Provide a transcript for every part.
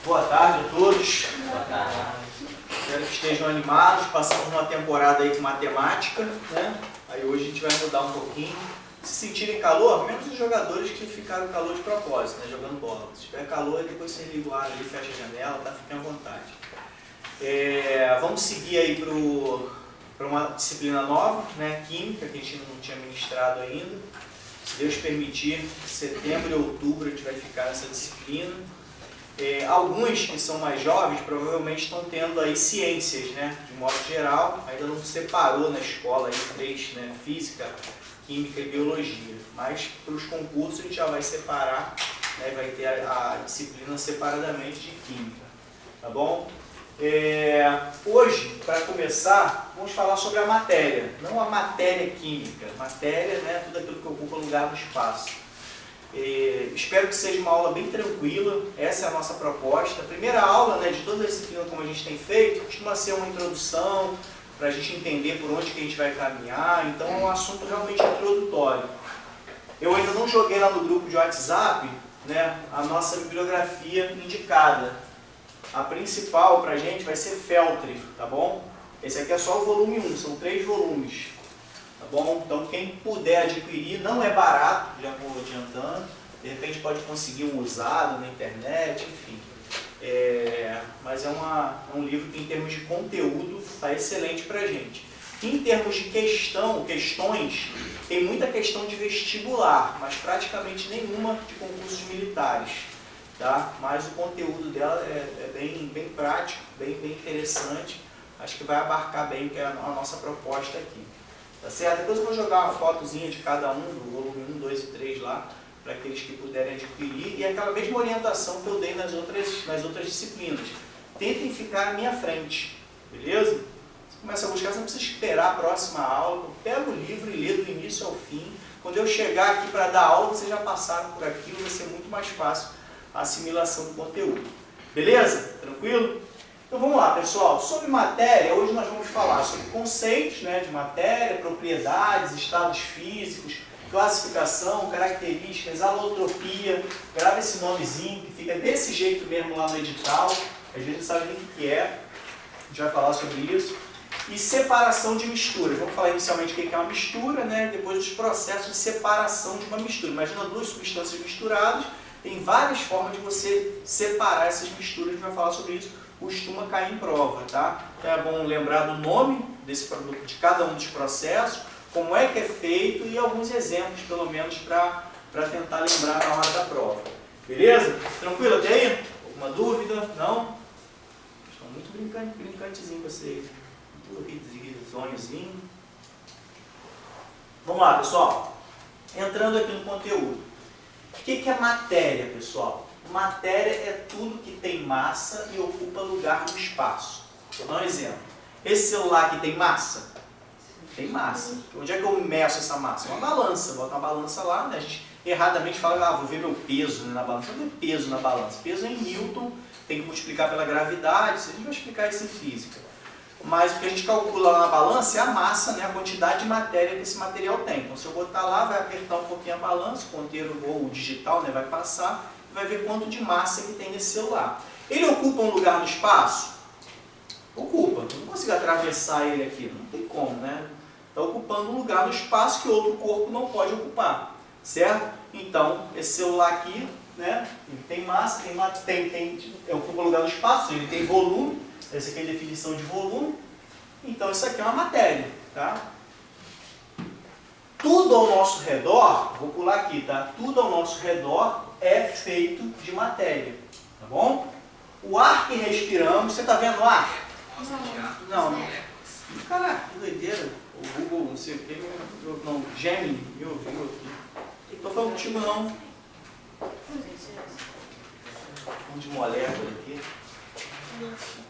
Boa tarde a todos. Boa tarde. Espero que estejam animados. Passamos uma temporada aí com matemática, né? Aí hoje a gente vai mudar um pouquinho. Se sentirem calor, menos os jogadores que ficaram calor de propósito, né? Jogando bola. Se tiver calor, depois você liga o ar ali, fecha a janela, tá? Fiquem à vontade. Vamos seguir aí para uma disciplina nova, né? Química, que a gente não tinha ministrado ainda. Se Deus permitir, setembro e outubro a gente vai ficar nessa disciplina. Alguns que são mais jovens provavelmente estão tendo aí ciências, né? De modo geral, ainda não separou na escola aí três, né? Física, química e biologia. Mas para os concursos a gente já vai separar, né? Vai ter a disciplina separadamente de química, tá bom? Hoje, para começar, vamos falar sobre a matéria, não a matéria química, matéria, né? Tudo aquilo que ocupa lugar no espaço. Espero que seja uma aula bem tranquila, essa é a nossa proposta. A primeira aula, né, de toda a disciplina como a gente tem feito, costuma ser uma introdução, para a gente entender por onde que a gente vai caminhar, então é um assunto realmente introdutório. Eu ainda não joguei lá no grupo de WhatsApp, né, a nossa bibliografia indicada. A principal para a gente vai ser Feltri, tá bom? Esse aqui é só o volume 1, são 3 volumes. Tá bom? Então quem puder adquirir, não é barato, já vou adiantando, de repente pode conseguir um usado na internet, enfim. Mas é um livro que em termos de conteúdo está excelente para a gente. Em termos de questões, tem muita questão de vestibular, mas praticamente nenhuma de concursos militares. Tá? Mas o conteúdo dela é bem prático, bem interessante, acho que vai abarcar bem o que é a nossa proposta aqui. Tá certo? Depois eu vou jogar uma fotozinha de cada um, do volume 1, 2 e 3 lá, para aqueles que puderem adquirir, e aquela mesma orientação que eu dei nas outras disciplinas. Tentem ficar à minha frente, beleza? Você começa a buscar, você não precisa esperar a próxima aula, pega o livro e lê do início ao fim. Quando eu chegar aqui para dar aula, vocês já passaram por aquilo, vai ser muito mais fácil a assimilação do conteúdo. Beleza? Tranquilo? Então vamos lá, pessoal. Sobre matéria, hoje nós vamos falar sobre conceitos, né, de matéria, propriedades, estados físicos, classificação, características, alotropia. Grava esse nomezinho que fica desse jeito mesmo lá no edital. Às vezes não sabe nem o que é. A gente vai falar sobre isso. E separação de misturas. Vamos falar inicialmente o que é uma mistura, né, depois os processos de separação de uma mistura. Imagina duas substâncias misturadas. Tem várias formas de você separar essas misturas. A gente vai falar sobre isso. Costuma cair em prova, tá? Então é bom lembrar do nome desse produto, de cada um dos processos, como é que é feito e alguns exemplos, pelo menos, para tentar lembrar na hora da prova. Beleza? Tranquilo até aí? Alguma dúvida? Não? Estão muito brincantezinhos vocês. Muito risonhozinho. Vamos lá, pessoal. Entrando aqui no conteúdo. O que é matéria, pessoal? Matéria é tudo que tem massa e ocupa lugar no espaço. Vou dar um exemplo. Esse celular aqui tem massa? Tem massa. Onde é que eu meço essa massa? Uma balança. Bota uma balança lá, né? A gente erradamente fala, vou ver meu peso, né, na balança. Não tem peso na balança. Peso é em Newton, tem que multiplicar pela gravidade. A gente vai explicar isso em física. Mas o que a gente calcula lá na balança é a massa, né, a quantidade de matéria que esse material tem. Então se eu botar lá, vai apertar um pouquinho a balança, o ponteiro ou o digital, né, vai passar, vai ver quanto de massa que tem nesse celular. Ele ocupa um lugar no espaço? Ocupa. Eu não consigo atravessar ele aqui, não tem como, né? Está ocupando um lugar no espaço que outro corpo não pode ocupar, certo? Então, esse celular aqui, né, ele tem massa, ocupa um lugar no espaço, ele tem volume, essa aqui é a definição de volume, então isso aqui é uma matéria, tá? Tudo ao nosso redor, vou pular aqui, tá? Tudo ao nosso redor é feito de matéria, tá bom? O ar que respiramos, você está vendo o ar? Não. Caraca, que doideira. O Google, não sei o que, não, Gemini, me ouviu aqui. Não estou falando contigo, não. Um de molécula aqui.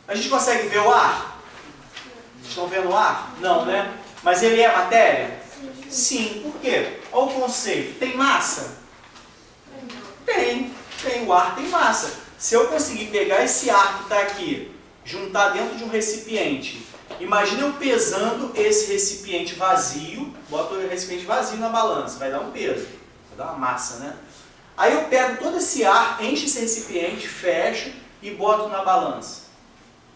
A gente consegue ver o ar? Vocês estão vendo o ar? Não, né? Mas ele é matéria? Sim. Por quê? Olha o conceito. Tem massa? Tem. O ar tem massa. Se eu conseguir pegar esse ar que está aqui, juntar dentro de um recipiente, imagina eu pesando esse recipiente vazio, boto o recipiente vazio na balança, vai dar um peso, vai dar uma massa, né? Aí eu pego todo esse ar, encho esse recipiente, fecho, e boto na balança,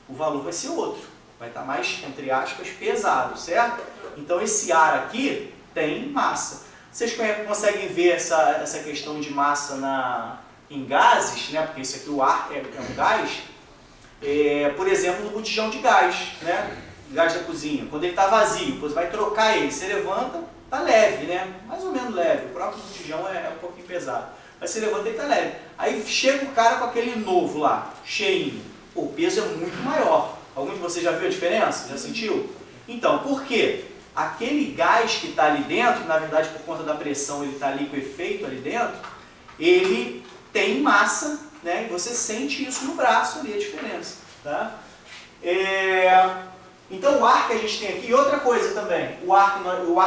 o valor vai ser outro. Vai estar mais, entre aspas, pesado, certo? Então esse ar aqui tem massa. Vocês conseguem ver essa questão de massa em gases, né? Porque isso aqui, o ar é um gás. Por exemplo, no botijão de gás, né? Gás da cozinha. Quando ele está vazio, você vai trocar ele, você levanta, está leve, né? Mais ou menos leve. O próprio botijão é um pouquinho pesado. Mas você levanta e está leve. Aí chega o cara com aquele novo lá, cheinho. O peso é muito maior. Algum de vocês já viu a diferença? Já sentiu? Então, por quê? Aquele gás que está ali dentro, na verdade por conta da pressão ele está ali com efeito ali dentro, ele tem massa, né? E você sente isso no braço ali, a diferença. Tá? Então o ar que a gente tem aqui, e outra coisa também, o ar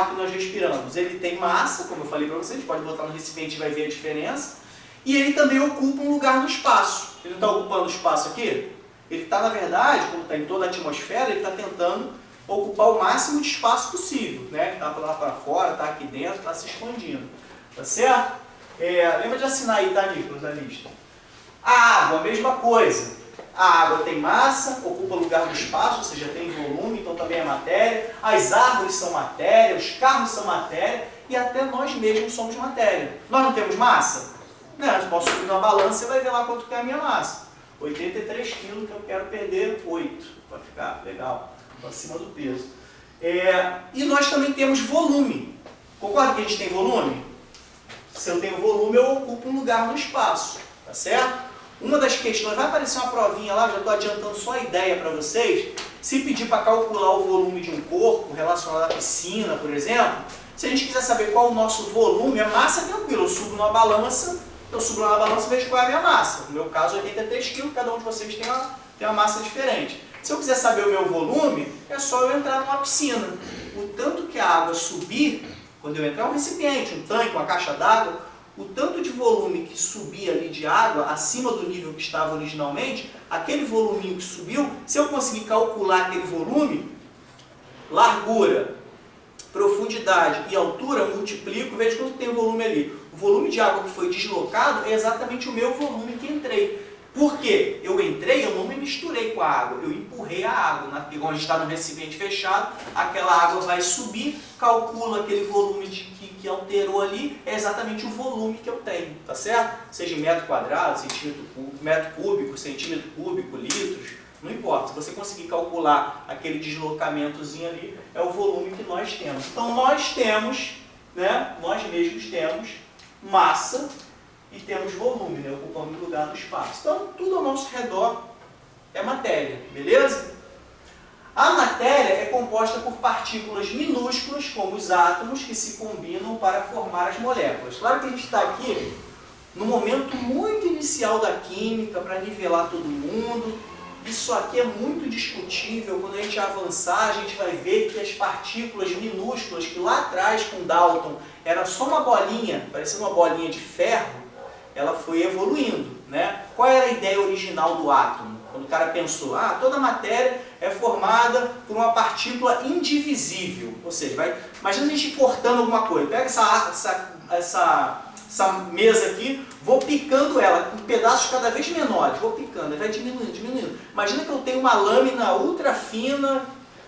que nós respiramos, ele tem massa, como eu falei para vocês, pode botar no recipiente e vai ver a diferença, e ele também ocupa um lugar no espaço. Ele não está ocupando o espaço aqui? Ele está, na verdade, como está em toda a atmosfera, ele está tentando ocupar o máximo de espaço possível, né? Está lá para fora, está aqui dentro, está se expandindo. Tá certo? Lembra de assinar aí, tá, Nicolas, a lista? A água, a mesma coisa. A água tem massa, ocupa lugar no espaço, ou seja, tem volume, então também é matéria. As árvores são matéria, os carros são matéria e até nós mesmos somos matéria. Nós não temos massa? Não, eu posso subir na balança e vai ver lá quanto que é a minha massa. 83 quilos que eu quero perder 8, para ficar legal, acima do peso. E nós também temos volume. Concorda que a gente tem volume? Se eu tenho volume, eu ocupo um lugar no espaço, tá certo? Uma das questões, vai aparecer uma provinha lá, já estou adiantando só a ideia para vocês. Se pedir para calcular o volume de um corpo relacionado à piscina, por exemplo, se a gente quiser saber qual é o nosso volume, a massa é tranquilo, eu subo numa balança, e vejo qual é a minha massa. No meu caso, 83 kg, cada um de vocês tem uma massa diferente. Se eu quiser saber o meu volume, é só eu entrar numa piscina. O tanto que a água subir, quando eu entrar um recipiente, um tanque, uma caixa d'água, o tanto de volume que subir ali de água, acima do nível que estava originalmente, aquele voluminho que subiu, se eu conseguir calcular aquele volume, largura, profundidade e altura, multiplico, vejo quanto tem o volume ali. O volume de água que foi deslocado é exatamente o meu volume que entrei. Por quê? Eu entrei, eu não me misturei com a água, eu empurrei a água. Porque quando a gente está no recipiente fechado, aquela água vai subir, calcula aquele volume que alterou ali, é exatamente o volume que eu tenho, tá certo? Seja em metro quadrado, metro cúbico, centímetro cúbico, litros, não importa. Se você conseguir calcular aquele deslocamentozinho ali, é o volume que nós temos. Então nós temos, né, nós mesmos temos massa e temos volume, né, ocupando lugar no espaço. Então, tudo ao nosso redor é matéria, beleza? A matéria é composta por partículas minúsculas, como os átomos, que se combinam para formar as moléculas. Claro que a gente está aqui no momento muito inicial da química, para nivelar todo mundo. Isso aqui é muito discutível. Quando a gente avançar, a gente vai ver que as partículas minúsculas, que lá atrás com Dalton era só uma bolinha, parecendo uma bolinha de ferro, ela foi evoluindo, né? Qual era a ideia original do átomo? Quando o cara pensou, toda matéria é formada por uma partícula indivisível. Ou seja, imagina a gente cortando alguma coisa. Pega essa mesa aqui, vou picando ela com pedaços cada vez menores. Vou picando, vai diminuindo, diminuindo. Imagina que eu tenho uma lâmina ultra fina,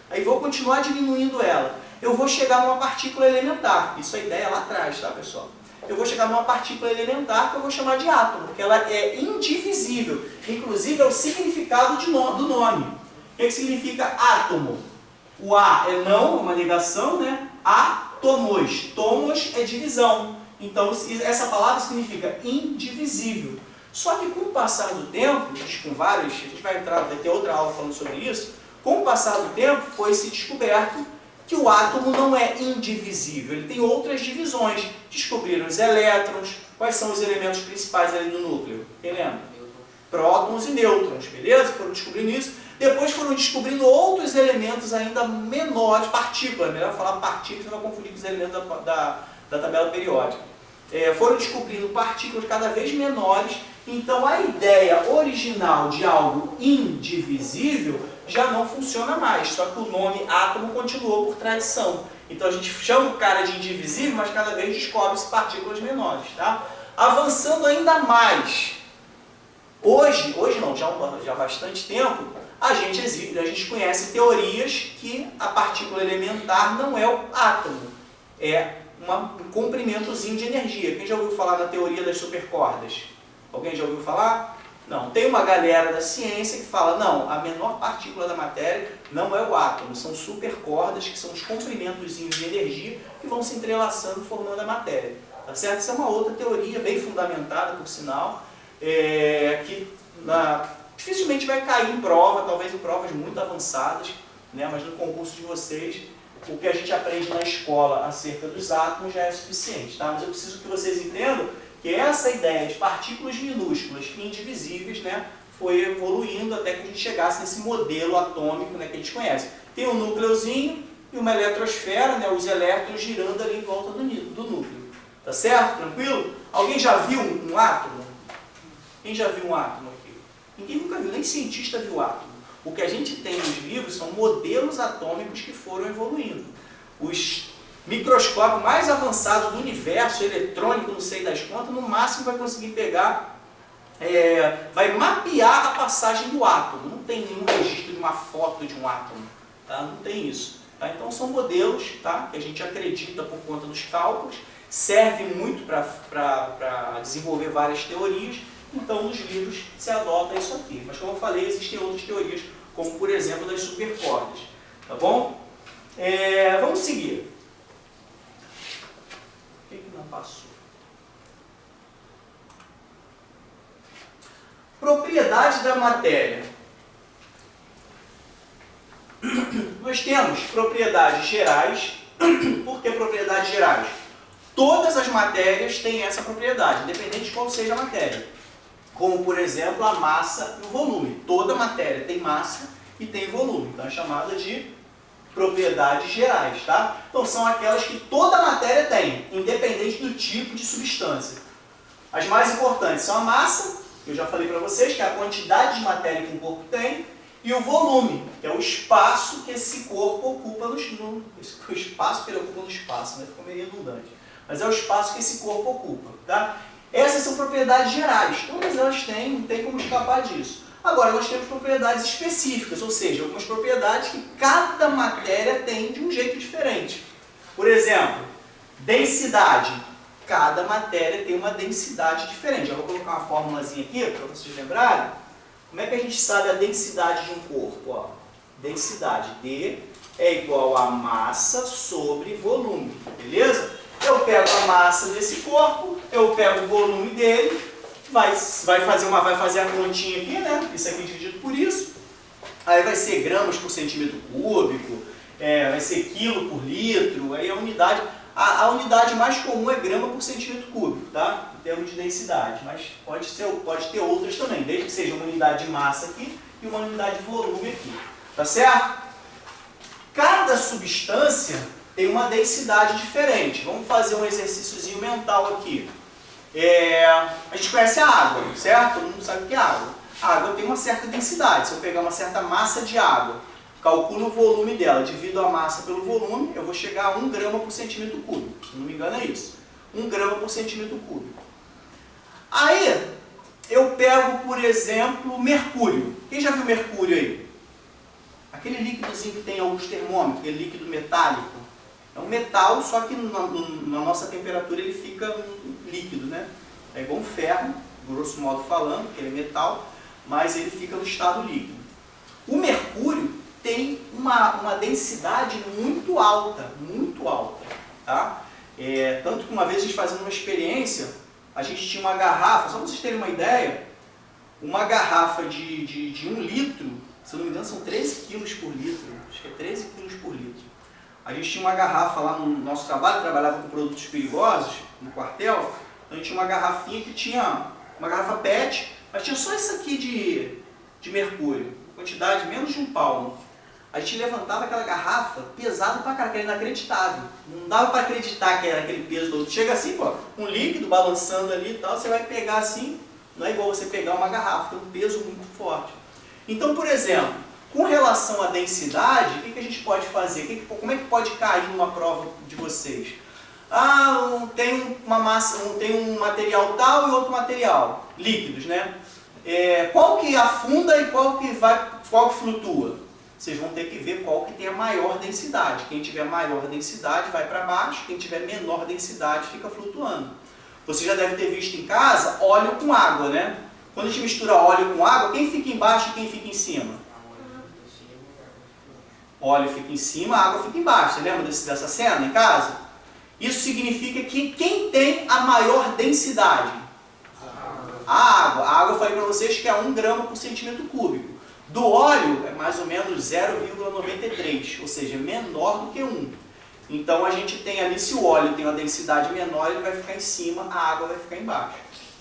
aí vou continuar diminuindo ela. Eu vou chegar numa partícula elementar. Isso é a ideia lá atrás, tá, pessoal? Eu vou chegar numa partícula elementar que eu vou chamar de átomo, porque ela é indivisível. Inclusive, é o significado do nome. O que significa átomo? O A é não, uma negação, né? Átomos. Tomos é divisão. Então, essa palavra significa indivisível. Só que com o passar do tempo, com vários, a gente vai ter outra aula falando sobre isso, com o passar do tempo foi se descoberto que o átomo não é indivisível, ele tem outras divisões. Descobriram os elétrons. Quais são os elementos principais ali do núcleo? Quem lembra? Prótons e nêutrons, beleza? Foram descobrindo isso. Depois foram descobrindo outros elementos ainda menores, partículas, melhor falar partículas, não vai confundir com os elementos da tabela periódica. Foram descobrindo partículas cada vez menores, então a ideia original de algo indivisível já não funciona mais, só que o nome átomo continuou por tradição. Então a gente chama o cara de indivisível, mas cada vez descobre-se partículas menores. Tá? Avançando ainda mais, Hoje não, já há bastante tempo, a gente conhece teorias que a partícula elementar não é o átomo, é um comprimentozinho de energia. Quem já ouviu falar na teoria das supercordas? Alguém já ouviu falar? Não. Tem uma galera da ciência que fala, não, a menor partícula da matéria não é o átomo, são supercordas, que são os comprimentozinhos de energia que vão se entrelaçando formando a matéria. Tá certo? Isso é uma outra teoria bem fundamentada, por sinal, que dificilmente vai cair em prova, talvez em provas muito avançadas, né? Mas no concurso de vocês, o que a gente aprende na escola acerca dos átomos já é suficiente. Tá? Mas eu preciso que vocês entendam que essa ideia de partículas minúsculas e indivisíveis, né, foi evoluindo até que a gente chegasse nesse modelo atômico, né, que a gente conhece. Tem um núcleozinho e uma eletrosfera, né, os elétrons girando ali em volta do núcleo. Tá certo? Tranquilo? Alguém já viu um átomo? Quem já viu um átomo aqui? Ninguém nunca viu, nem cientista viu átomo. O que a gente tem nos livros são modelos atômicos que foram evoluindo. Os microscópio mais avançado do universo, eletrônico, não sei das contas, no máximo vai conseguir pegar, vai mapear a passagem do átomo. Não tem nenhum registro de uma foto de um átomo, tá? Não tem isso. Tá? Então são modelos, tá? Que a gente acredita por conta dos cálculos, serve muito para desenvolver várias teorias, então nos livros se adota isso aqui. Mas como eu falei, existem outras teorias, como por exemplo das supercordas. Tá bom? Vamos seguir. Por que não passou? Propriedade da matéria. Nós temos propriedades gerais. Por que propriedades gerais? Todas as matérias têm essa propriedade, independente de qual seja a matéria. Como, por exemplo, a massa e o volume. Toda matéria tem massa e tem volume. Então é chamada de propriedades gerais, tá? Então são aquelas que toda matéria tem, independente do tipo de substância. As mais importantes são a massa, que eu já falei para vocês, que é a quantidade de matéria que um corpo tem, e o volume, que é o espaço que esse corpo ocupa o espaço que ele ocupa no espaço, né? Ficou meio redundante. Mas é o espaço que esse corpo ocupa, tá? Essas são propriedades gerais, todas elas têm, não tem como escapar disso. Agora, nós temos propriedades específicas, ou seja, algumas propriedades que cada matéria tem de um jeito diferente. Por exemplo, densidade. Cada matéria tem uma densidade diferente. Eu vou colocar uma formulazinha aqui, para vocês lembrarem. Como é que a gente sabe a densidade de um corpo? Ó, densidade, D é igual a massa sobre volume, beleza? Eu pego a massa desse corpo, eu pego o volume dele, vai fazer a continha aqui, né? Isso aqui dividido por isso. Aí vai ser gramas por centímetro cúbico, vai ser quilo por litro, aí a unidade mais comum é grama por centímetro cúbico, tá? Em termos de densidade, mas pode ter outras também, desde que seja uma unidade de massa aqui e uma unidade de volume aqui, tá certo? Cada substância tem uma densidade diferente. Vamos fazer um exercíciozinho mental aqui. A gente conhece a água, certo? Todo mundo sabe o que é água. A água tem uma certa densidade. Se eu pegar uma certa massa de água, calculo o volume dela, divido a massa pelo volume, eu vou chegar a 1 grama por centímetro cúbico. Se não me engano é isso. 1 grama por centímetro cúbico. Aí, eu pego, por exemplo, mercúrio. Quem já viu mercúrio aí? Aquele líquidozinho que tem alguns termômetros, aquele líquido metálico. É um metal, só que na nossa temperatura ele fica líquido, né? É igual um ferro, grosso modo falando, que ele é metal, mas ele fica no estado líquido. O mercúrio tem uma densidade muito alta, tá? Tanto que uma vez a gente fazendo uma experiência, a gente tinha uma garrafa, só para vocês terem uma ideia, uma garrafa de 1 litro, se eu não me engano são 13 quilos por litro, acho que é 13 quilos por litro. A gente tinha uma garrafa lá no nosso trabalho, trabalhava com produtos perigosos, no quartel, então a gente tinha uma garrafinha que tinha, uma garrafa PET, mas tinha só isso aqui de mercúrio, quantidade menos de 1 palmo. A gente levantava aquela garrafa pesado pra caralho, que era inacreditável. Não dava para acreditar que era aquele peso todo. Chega assim, pô, um líquido balançando ali e tal, você vai pegar assim, não é igual você pegar uma garrafa, tem um peso muito forte. Então, por exemplo, com relação à densidade, o que a gente pode fazer? Como é que pode cair numa prova de vocês? Tem uma massa, tem um material tal e outro material, líquidos, né? qual que afunda e qual que flutua? Vocês vão ter que ver qual que tem a maior densidade. Quem tiver maior densidade vai para baixo, quem tiver menor densidade fica flutuando. Você já deve ter visto em casa óleo com água, né? Quando a gente mistura óleo com água, quem fica embaixo e quem fica em cima? Óleo fica em cima, a água fica embaixo. Você lembra dessa cena em casa? Isso significa que quem tem a maior densidade? A água. A água eu falei para vocês que é 1 grama por centímetro cúbico. Do óleo é mais ou menos 0,93, ou seja, menor do que 1. Então a gente tem ali, se o óleo tem uma densidade menor, ele vai ficar em cima, a água vai ficar embaixo.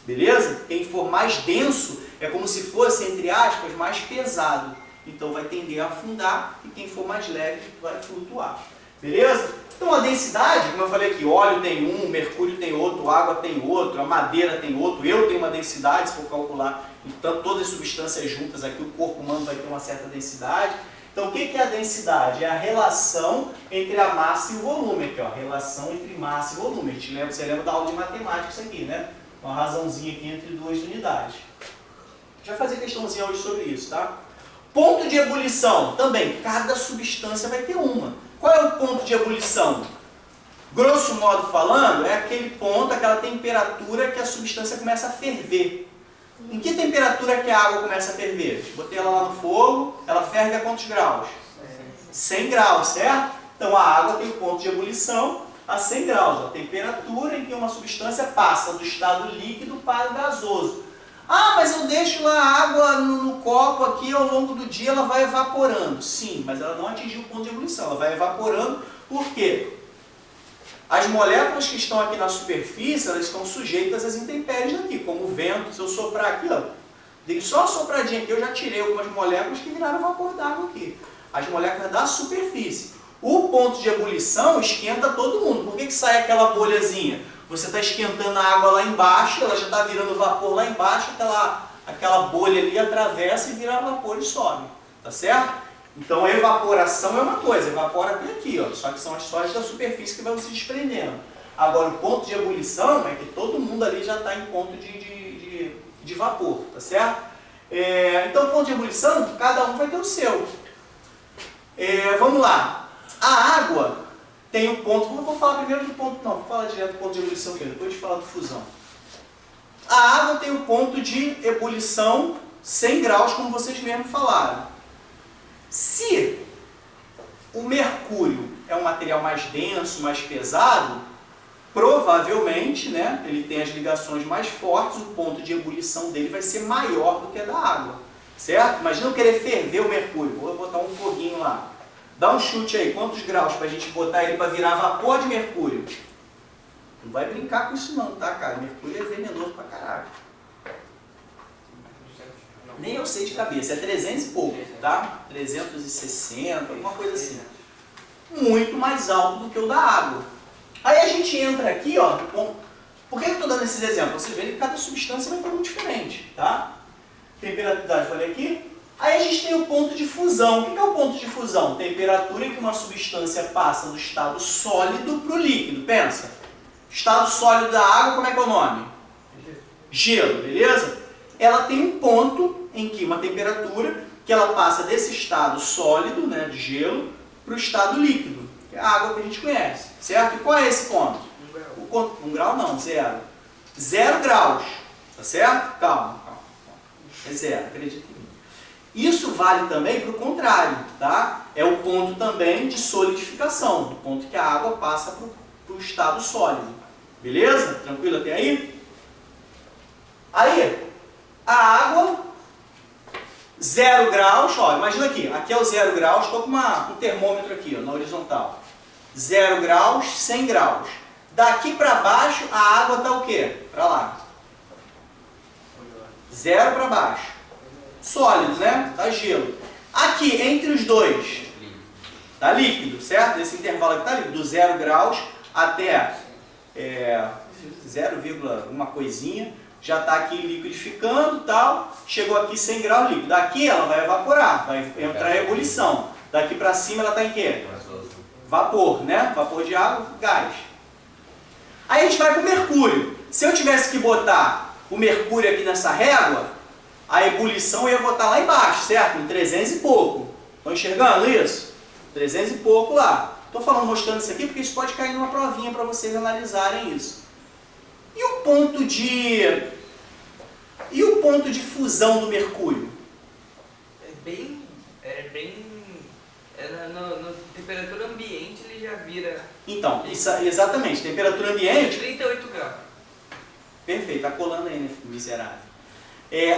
Beleza? Quem for mais denso é como se fosse, entre aspas, mais pesado. Então vai tender a afundar e quem for mais leve vai flutuar. Beleza? Então a densidade, como eu falei aqui, óleo tem um, mercúrio tem outro, água tem outro, a madeira tem outro, eu tenho uma densidade, se for calcular, então todas as substâncias juntas aqui, o corpo humano vai ter uma certa densidade. Então o que é a densidade? É a relação entre a massa e o volume, aqui, ó, relação entre massa e volume. Você lembra da aula de matemática isso aqui, né? Uma razãozinha aqui entre duas unidades. A gente vai fazer questãozinha hoje sobre isso, tá? Ponto de ebulição, também, cada substância vai ter uma. Qual é o ponto de ebulição? Grosso modo falando, é aquele ponto, aquela temperatura que a substância começa a ferver. Em que temperatura que a água começa a ferver? Botei ela lá no fogo, ela ferve a quantos graus? 100 graus, certo? Então a água tem o ponto de ebulição a 100 graus, a temperatura em que uma substância passa do estado líquido para o gasoso. Ah, mas eu deixo lá a água no copo aqui, ao longo do dia ela vai evaporando. Sim, mas ela não atingiu o ponto de ebulição, ela vai evaporando. Por quê? As moléculas que estão aqui na superfície, elas estão sujeitas às intempéries daqui, como o vento. Se eu soprar aqui, ó, dei só uma sopradinha aqui, eu já tirei algumas moléculas que viraram vapor d'água aqui. As moléculas da superfície. O ponto de ebulição esquenta todo mundo. Por que sai aquela bolhazinha? Você está esquentando a água lá embaixo, ela já está virando vapor lá embaixo, aquela bolha ali atravessa e vira vapor e sobe. Tá certo? Então a evaporação é uma coisa, evapora até aqui, ó, só que são as sólidas da superfície que vão se desprendendo. Agora o ponto de ebulição é que todo mundo ali já está em ponto de vapor, tá certo? Então o ponto de ebulição, cada um vai ter o seu. Vamos lá. A água tem um ponto, eu vou falar primeiro do ponto, não, vou falar direto do ponto de ebulição primeiro, depois de falar do fusão. A água tem o ponto de ebulição 100 graus, como vocês mesmos falaram. Se o mercúrio é um material mais denso, mais pesado, provavelmente, né, ele tem as ligações mais fortes, o ponto de ebulição dele vai ser maior do que a da água. Certo? Imagina eu querer ferver o mercúrio, vou botar um foguinho lá. Dá um chute aí, quantos graus para a gente botar ele para virar vapor de mercúrio? Não vai brincar com isso não, tá, cara? Mercúrio é venenoso pra caralho. Nem eu sei de cabeça, é 300 e pouco, tá? 360, alguma coisa assim. Muito mais alto do que o da água. Aí a gente entra aqui, ó, por que eu estou dando esses exemplos? Vocês verem que cada substância vai ter um diferente, tá? Temperatura, falei aqui. Aí a gente tem o ponto de fusão. O que é o ponto de fusão? Temperatura em que uma substância passa do estado sólido para o líquido. Pensa. Estado sólido da água, como é que é o nome? Gelo, beleza? Ela tem um ponto em que uma temperatura que ela passa desse estado sólido, né, de gelo, para o estado líquido, que é a água que a gente conhece, certo? E qual é esse ponto? 1 grau não, 0. 0 graus, tá certo? Calma. É 0, acredita em mim. Isso vale também para o contrário, tá? É o ponto também de solidificação, do ponto que a água passa para o estado sólido. Beleza? Tranquilo até aí? Aí, a água, 0 graus, ó, imagina aqui é o 0 graus, estou com um termômetro aqui, ó, na horizontal. 0 graus, 100 graus. Daqui para baixo, a água está o quê? Para lá. 0 para baixo. Sólido, né? Está gelo. Aqui, entre os dois, está líquido, certo? Nesse intervalo aqui está líquido, do 0 graus até 0, uma coisinha. Já está aqui liquidificando e tal, chegou aqui 100 graus líquido. Daqui ela vai evaporar, vai entrar em ebulição. Daqui para cima ela está em quê? Vapor, né? Vapor de água, gás. Aí a gente vai para o mercúrio. Se eu tivesse que botar o mercúrio aqui nessa régua, a ebulição ia botar lá embaixo, certo? Em 300 e pouco. Estão enxergando isso? 300 e pouco lá. Estou falando, mostrando isso aqui porque isso pode cair numa provinha para vocês analisarem isso. E o ponto de fusão do mercúrio? Na temperatura ambiente ele já vira... Então, exatamente, temperatura ambiente... 38 graus. Perfeito, está colando aí, né, miserável.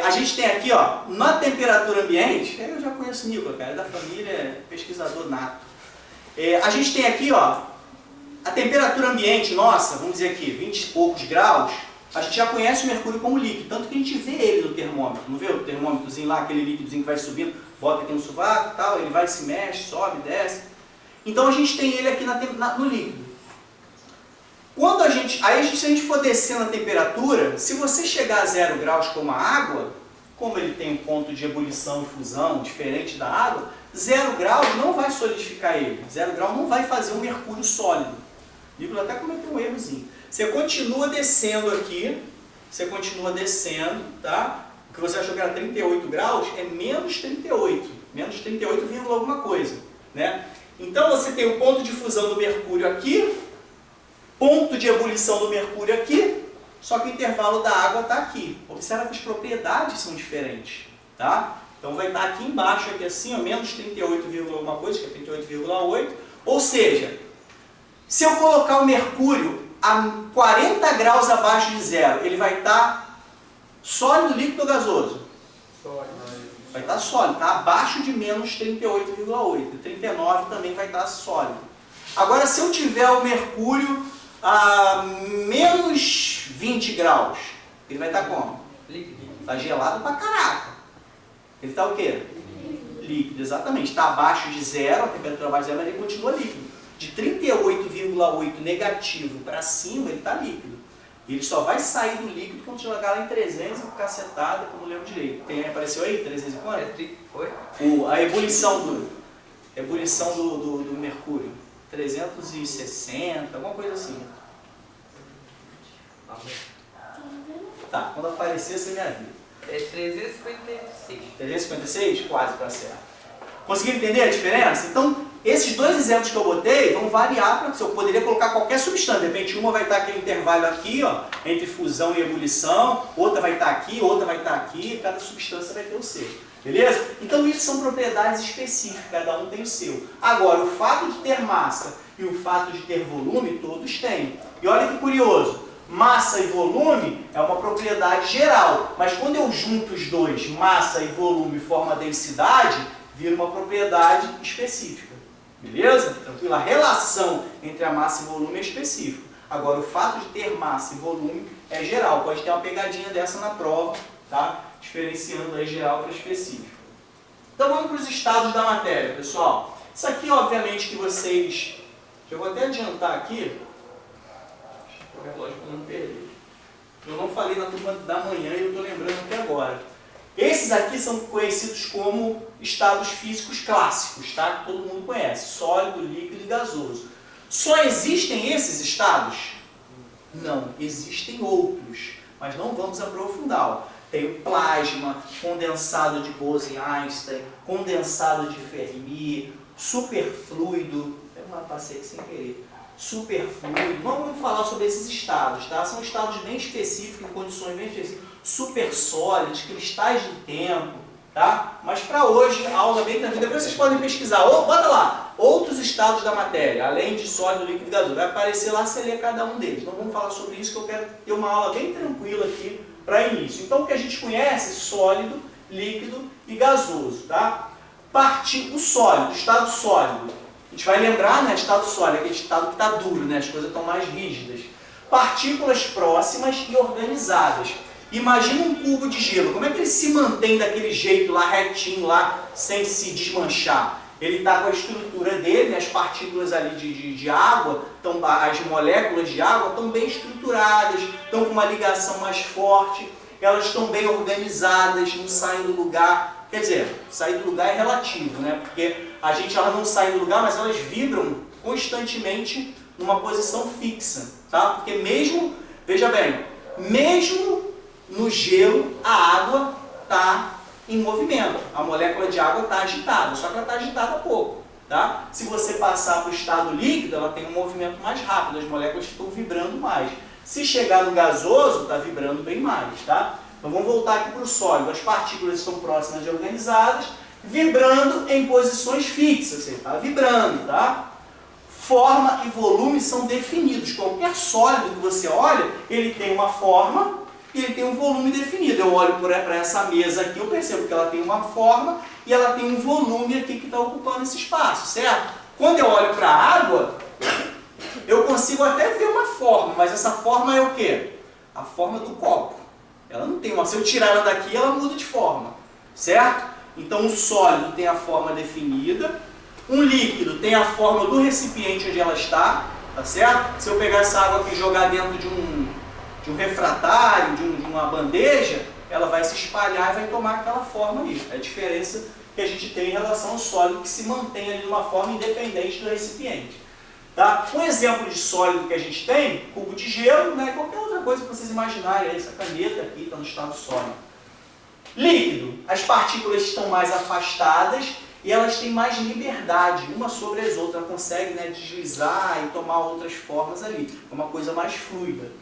A gente tem aqui, ó, na temperatura ambiente, eu já conheço o Nicolas, cara, é da família, é pesquisador nato. A gente tem aqui, ó, a temperatura ambiente nossa, vamos dizer aqui, 20 e poucos graus, a gente já conhece o mercúrio como líquido, tanto que a gente vê ele no termômetro, não vê o termômetrozinho lá, aquele líquidozinho que vai subindo, bota aqui no sovaco e tal, ele vai, se mexe, sobe, desce. Então a gente tem ele aqui no líquido. Se a gente for descendo a temperatura, se você chegar a 0 graus como a água, como ele tem um ponto de ebulição e fusão diferente da água, 0 graus não vai solidificar ele. 0 graus não vai fazer um mercúrio sólido. O Nicolas até cometeu um errozinho. Você continua descendo aqui, tá? O que você achou que era 38 graus é menos 38, menos 38, alguma coisa, né? Então você tem o ponto de fusão do mercúrio aqui, ponto de ebulição do mercúrio aqui, só que o intervalo da água está aqui. Observa que as propriedades são diferentes, tá? Então vai estar aqui embaixo, aqui assim, ó, menos 38, alguma coisa, que é 38,8. Ou seja, se eu colocar o mercúrio a 40 graus abaixo de zero, ele vai estar sólido, líquido ou gasoso? Sólido. Vai estar sólido, está abaixo de menos 38,8. 39 também vai estar sólido. Agora, se eu tiver o mercúrio a menos 20 graus, ele vai estar como? Líquido. Está gelado pra caraca. Ele está o quê? Líquido, exatamente. Está abaixo de zero, a temperatura abaixo de zero, mas ele continua líquido. De 38,8 negativo para cima, ele está líquido. Ele só vai sair do líquido quando chegar lá em 300 e cacetada, que eu não lembro direito. Apareceu aí? 300 e quanto? Foi? A ebulição do mercúrio. 360, alguma coisa assim. Tá, quando aparecer você me avisa. É 356. 356? Quase para certo. Conseguiram entender a diferença? Então, esses dois exemplos que eu botei vão variar para você. Eu poderia colocar qualquer substância. De repente, uma vai estar aquele intervalo aqui, ó, entre fusão e ebulição, outra vai estar aqui, outra vai estar aqui, cada substância vai ter o seu. Beleza? Então, isso são propriedades específicas, cada um tem o seu. Agora, o fato de ter massa e o fato de ter volume, todos têm. E olha que curioso, massa e volume é uma propriedade geral, mas quando eu junto os dois, massa e volume, forma densidade, vira uma propriedade específica. Beleza? Tranquilo? A relação entre a massa e o volume é específica. Agora, o fato de ter massa e volume é geral. Pode ter uma pegadinha dessa na prova, tá? Diferenciando aí geral para específico. Então, vamos para os estados da matéria, pessoal. Isso aqui, obviamente, que vocês... Eu vou até adiantar aqui. O relógio para não perder. Eu não falei na turma da manhã e eu estou lembrando até agora. Esses aqui são conhecidos como estados físicos clássicos, tá? Que todo mundo conhece. Sólido, líquido e gasoso. Só existem esses estados? Não, existem outros, mas não vamos aprofundar. Tem o plasma, condensado de Bose-Einstein, condensado de Fermi, superfluido, eu passei aqui sem querer, superfluido. Não vamos falar sobre esses estados, tá? São estados bem específicos, em condições bem específicas, supersólidos, cristais de tempo, tá? Mas para hoje, a aula bem tranquila. Depois vocês podem pesquisar, ou bota lá, outros estados da matéria, além de sólido, líquido e gasoso. Vai aparecer lá, você lê cada um deles. Não vamos falar sobre isso, que eu quero ter uma aula bem tranquila aqui para início. Então, o que a gente conhece, sólido, líquido e gasoso, tá? O sólido, o estado sólido. A gente vai lembrar, né, estado sólido, aquele estado que está duro, né, as coisas estão mais rígidas. Partículas próximas e organizadas. Imagina um cubo de gelo, como é que ele se mantém daquele jeito lá, retinho lá, sem se desmanchar? Ele está com a estrutura dele, né, as partículas ali de água, as moléculas de água estão bem estruturadas, estão com uma ligação mais forte, elas estão bem organizadas, não saem do lugar. Quer dizer, sair do lugar é relativo, né? Porque elas não saem do lugar, mas elas vibram constantemente numa posição fixa, tá? Porque mesmo, veja bem, mesmo no gelo, a água está em movimento, a molécula de água está agitada, só que ela está agitada pouco. Tá? Se você passar para o estado líquido, ela tem um movimento mais rápido, as moléculas estão vibrando mais. Se chegar no gasoso, está vibrando bem mais. Tá? Então vamos voltar aqui para o sólido. As partículas estão próximas e organizadas, vibrando em posições fixas. Você está vibrando. Tá? Forma e volume são definidos. Qualquer sólido que você olha, ele tem uma forma e ele tem um volume definido. Eu olho para essa mesa aqui, eu percebo que ela tem uma forma e ela tem um volume aqui que está ocupando esse espaço, certo? Quando eu olho para a água, eu consigo até ver uma forma, mas essa forma é o quê? A forma do copo. Ela não tem uma... Se eu tirar ela daqui, ela muda de forma, certo? Então, um sólido tem a forma definida, um líquido tem a forma do recipiente onde ela está, tá certo? Se eu pegar essa água aqui e jogar dentro de um refratário, de uma bandeja, ela vai se espalhar e vai tomar aquela forma aí. É a diferença que a gente tem em relação ao sólido, que se mantém ali de uma forma independente do recipiente. Tá? Um exemplo de sólido que a gente tem, cubo de gelo, né? Qualquer outra coisa que vocês imaginarem, essa caneta aqui está no estado sólido. Líquido, as partículas estão mais afastadas e elas têm mais liberdade, uma sobre as outras, ela consegue, né, deslizar e tomar outras formas ali, é uma coisa mais fluida.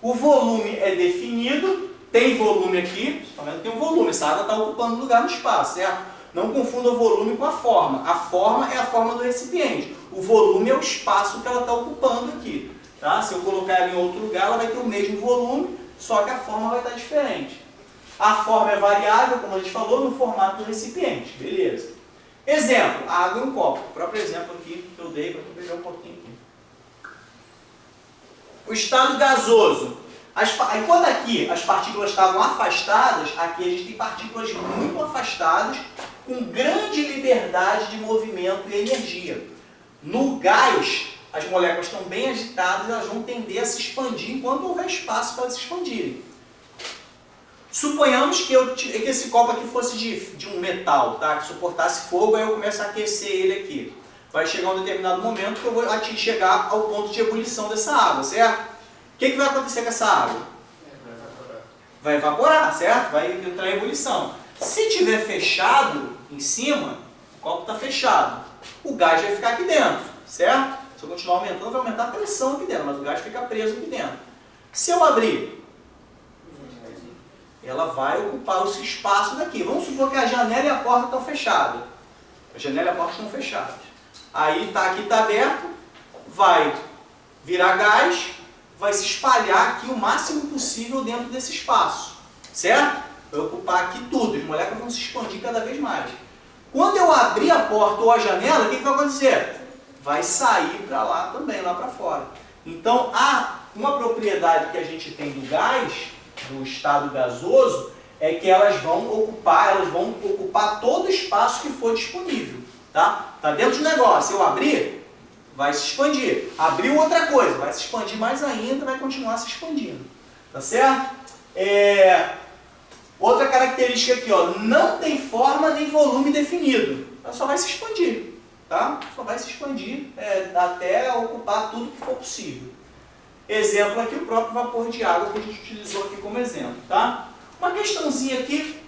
O volume é definido, tem volume aqui, tá vendo? Tem um volume, essa água está ocupando lugar no espaço, certo? Não confunda o volume com a forma. A forma é a forma do recipiente. O volume é o espaço que ela está ocupando aqui. Tá? Se eu colocar ela em outro lugar, ela vai ter o mesmo volume, só que a forma vai estar diferente. A forma é variável, como a gente falou, no formato do recipiente. Beleza. Exemplo, água em um copo. O próprio exemplo aqui que eu dei para pegar um pouquinho aqui. O estado gasoso. Enquanto aqui as partículas estavam afastadas, aqui a gente tem partículas muito afastadas, com grande liberdade de movimento e energia. No gás, as moléculas estão bem agitadas e elas vão tender a se expandir enquanto houver espaço para elas se expandirem. Suponhamos que esse copo aqui fosse de um metal, tá? Que suportasse fogo, aí eu começo a aquecer ele aqui. Vai chegar um determinado momento que eu vou chegar ao ponto de ebulição dessa água, certo? O que vai acontecer com essa água? Vai evaporar, certo? Vai entrar em ebulição. Se tiver fechado em cima, o copo está fechado. O gás vai ficar aqui dentro, certo? Se eu continuar aumentando, vai aumentar a pressão aqui dentro, mas o gás fica preso aqui dentro. Se eu abrir, ela vai ocupar esse espaço daqui. Vamos supor que a janela e a porta estão fechadas. A janela e a porta estão fechadas. Aí aqui está aberto, vai virar gás, vai se espalhar aqui o máximo possível dentro desse espaço, certo? Vai ocupar aqui tudo, as moléculas vão se expandir cada vez mais. Quando eu abrir a porta ou a janela, o que vai acontecer? Vai sair para lá também, lá para fora. Então, uma propriedade que a gente tem do gás, do estado gasoso, é que elas vão ocupar todo o espaço que for disponível. Tá dentro do negócio, eu abrir, vai se expandir. Abriu outra coisa, vai se expandir mais ainda, vai continuar se expandindo. Tá certo? Outra característica aqui, ó, não tem forma nem volume definido. Ela só vai se expandir. Tá? Só vai se expandir até ocupar tudo que for possível. Exemplo aqui, o próprio vapor de água que a gente utilizou aqui como exemplo. Tá? Uma questãozinha aqui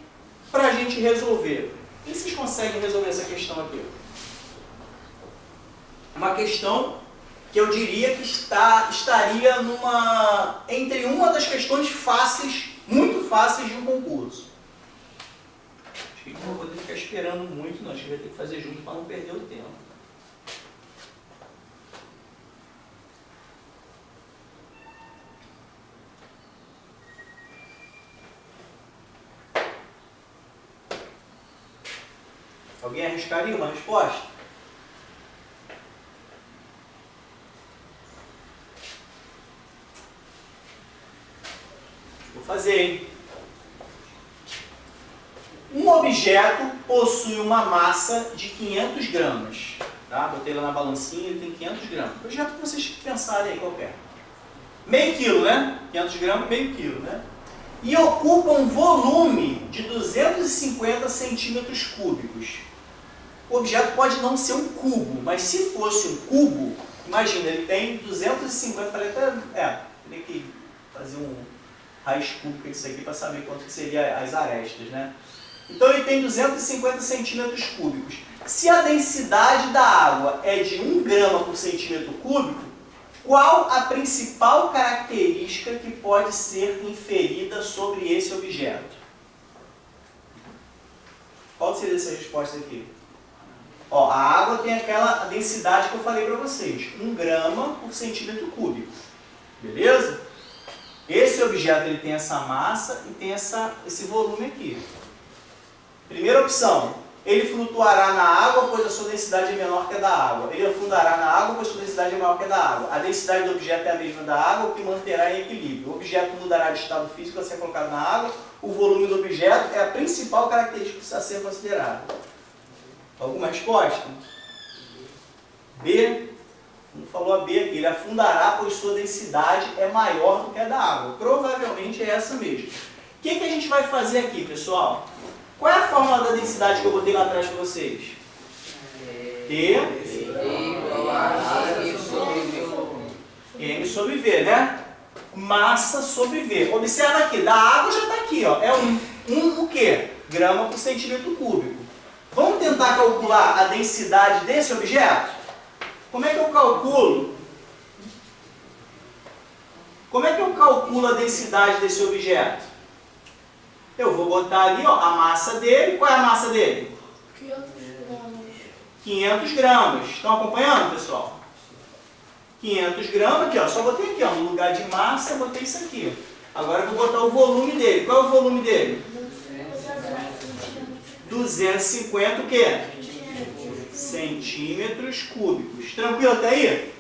para a gente resolver. E vocês conseguem resolver essa questão aqui? Uma questão que eu diria que estaria entre uma das questões fáceis, muito fáceis de um concurso. Acho que não vou ter que ficar esperando muito, não. Acho que vai ter que fazer junto para não perder o tempo. Alguém arriscaria uma resposta? Vou fazer, hein? Um objeto possui uma massa de 500 gramas. Tá? Botei lá na balancinha, ele tem 500 gramas. Objeto que vocês pensarem aí qualquer. Meio quilo, né? 500 gramas, meio quilo, né? E ocupa um volume de 250 centímetros cúbicos. O objeto pode não ser um cubo, mas se fosse um cubo, imagina, ele tem 250, falei até, teria que fazer um raiz cúbica disso aqui para saber quanto que seria as arestas, né? Então ele tem 250 centímetros cúbicos. Se a densidade da água é de 1 grama por centímetro cúbico, qual a principal característica que pode ser inferida sobre esse objeto? Qual seria essa resposta aqui? Ó, a água tem aquela densidade que eu falei para vocês, 1 grama por centímetro cúbico. Beleza? Esse objeto ele tem essa massa e tem esse volume aqui. Primeira opção, ele flutuará na água, pois a sua densidade é menor que a da água. Ele afundará na água, pois a sua densidade é maior que a da água. A densidade do objeto é a mesma da água, o que manterá em equilíbrio. O objeto mudará de estado físico a ser colocado na água. O volume do objeto é a principal característica a ser considerada. Alguma resposta? B. Não falou a B aqui. Ele afundará, pois sua densidade é maior do que a da água. Provavelmente é essa mesmo. O que a gente vai fazer aqui, pessoal? Qual é a fórmula da densidade que eu botei lá atrás para vocês? T M sobre V, né? Massa sobre V. Observa aqui, da água já está aqui, ó. É 1 o quê? Grama por centímetro cúbico. Vamos tentar calcular a densidade desse objeto? Como é que eu calculo? Como é que eu calculo a densidade desse objeto? Eu vou botar ali, ó, a massa dele. Qual é a massa dele? 500 gramas. 500 gramas. Estão acompanhando, pessoal? 500 gramas aqui, ó. Só botei aqui, ó. No lugar de massa, eu botei isso aqui. Agora eu vou botar o volume dele. Qual é o volume dele? 250 o quê? Centímetros cúbicos. Tranquilo até aí?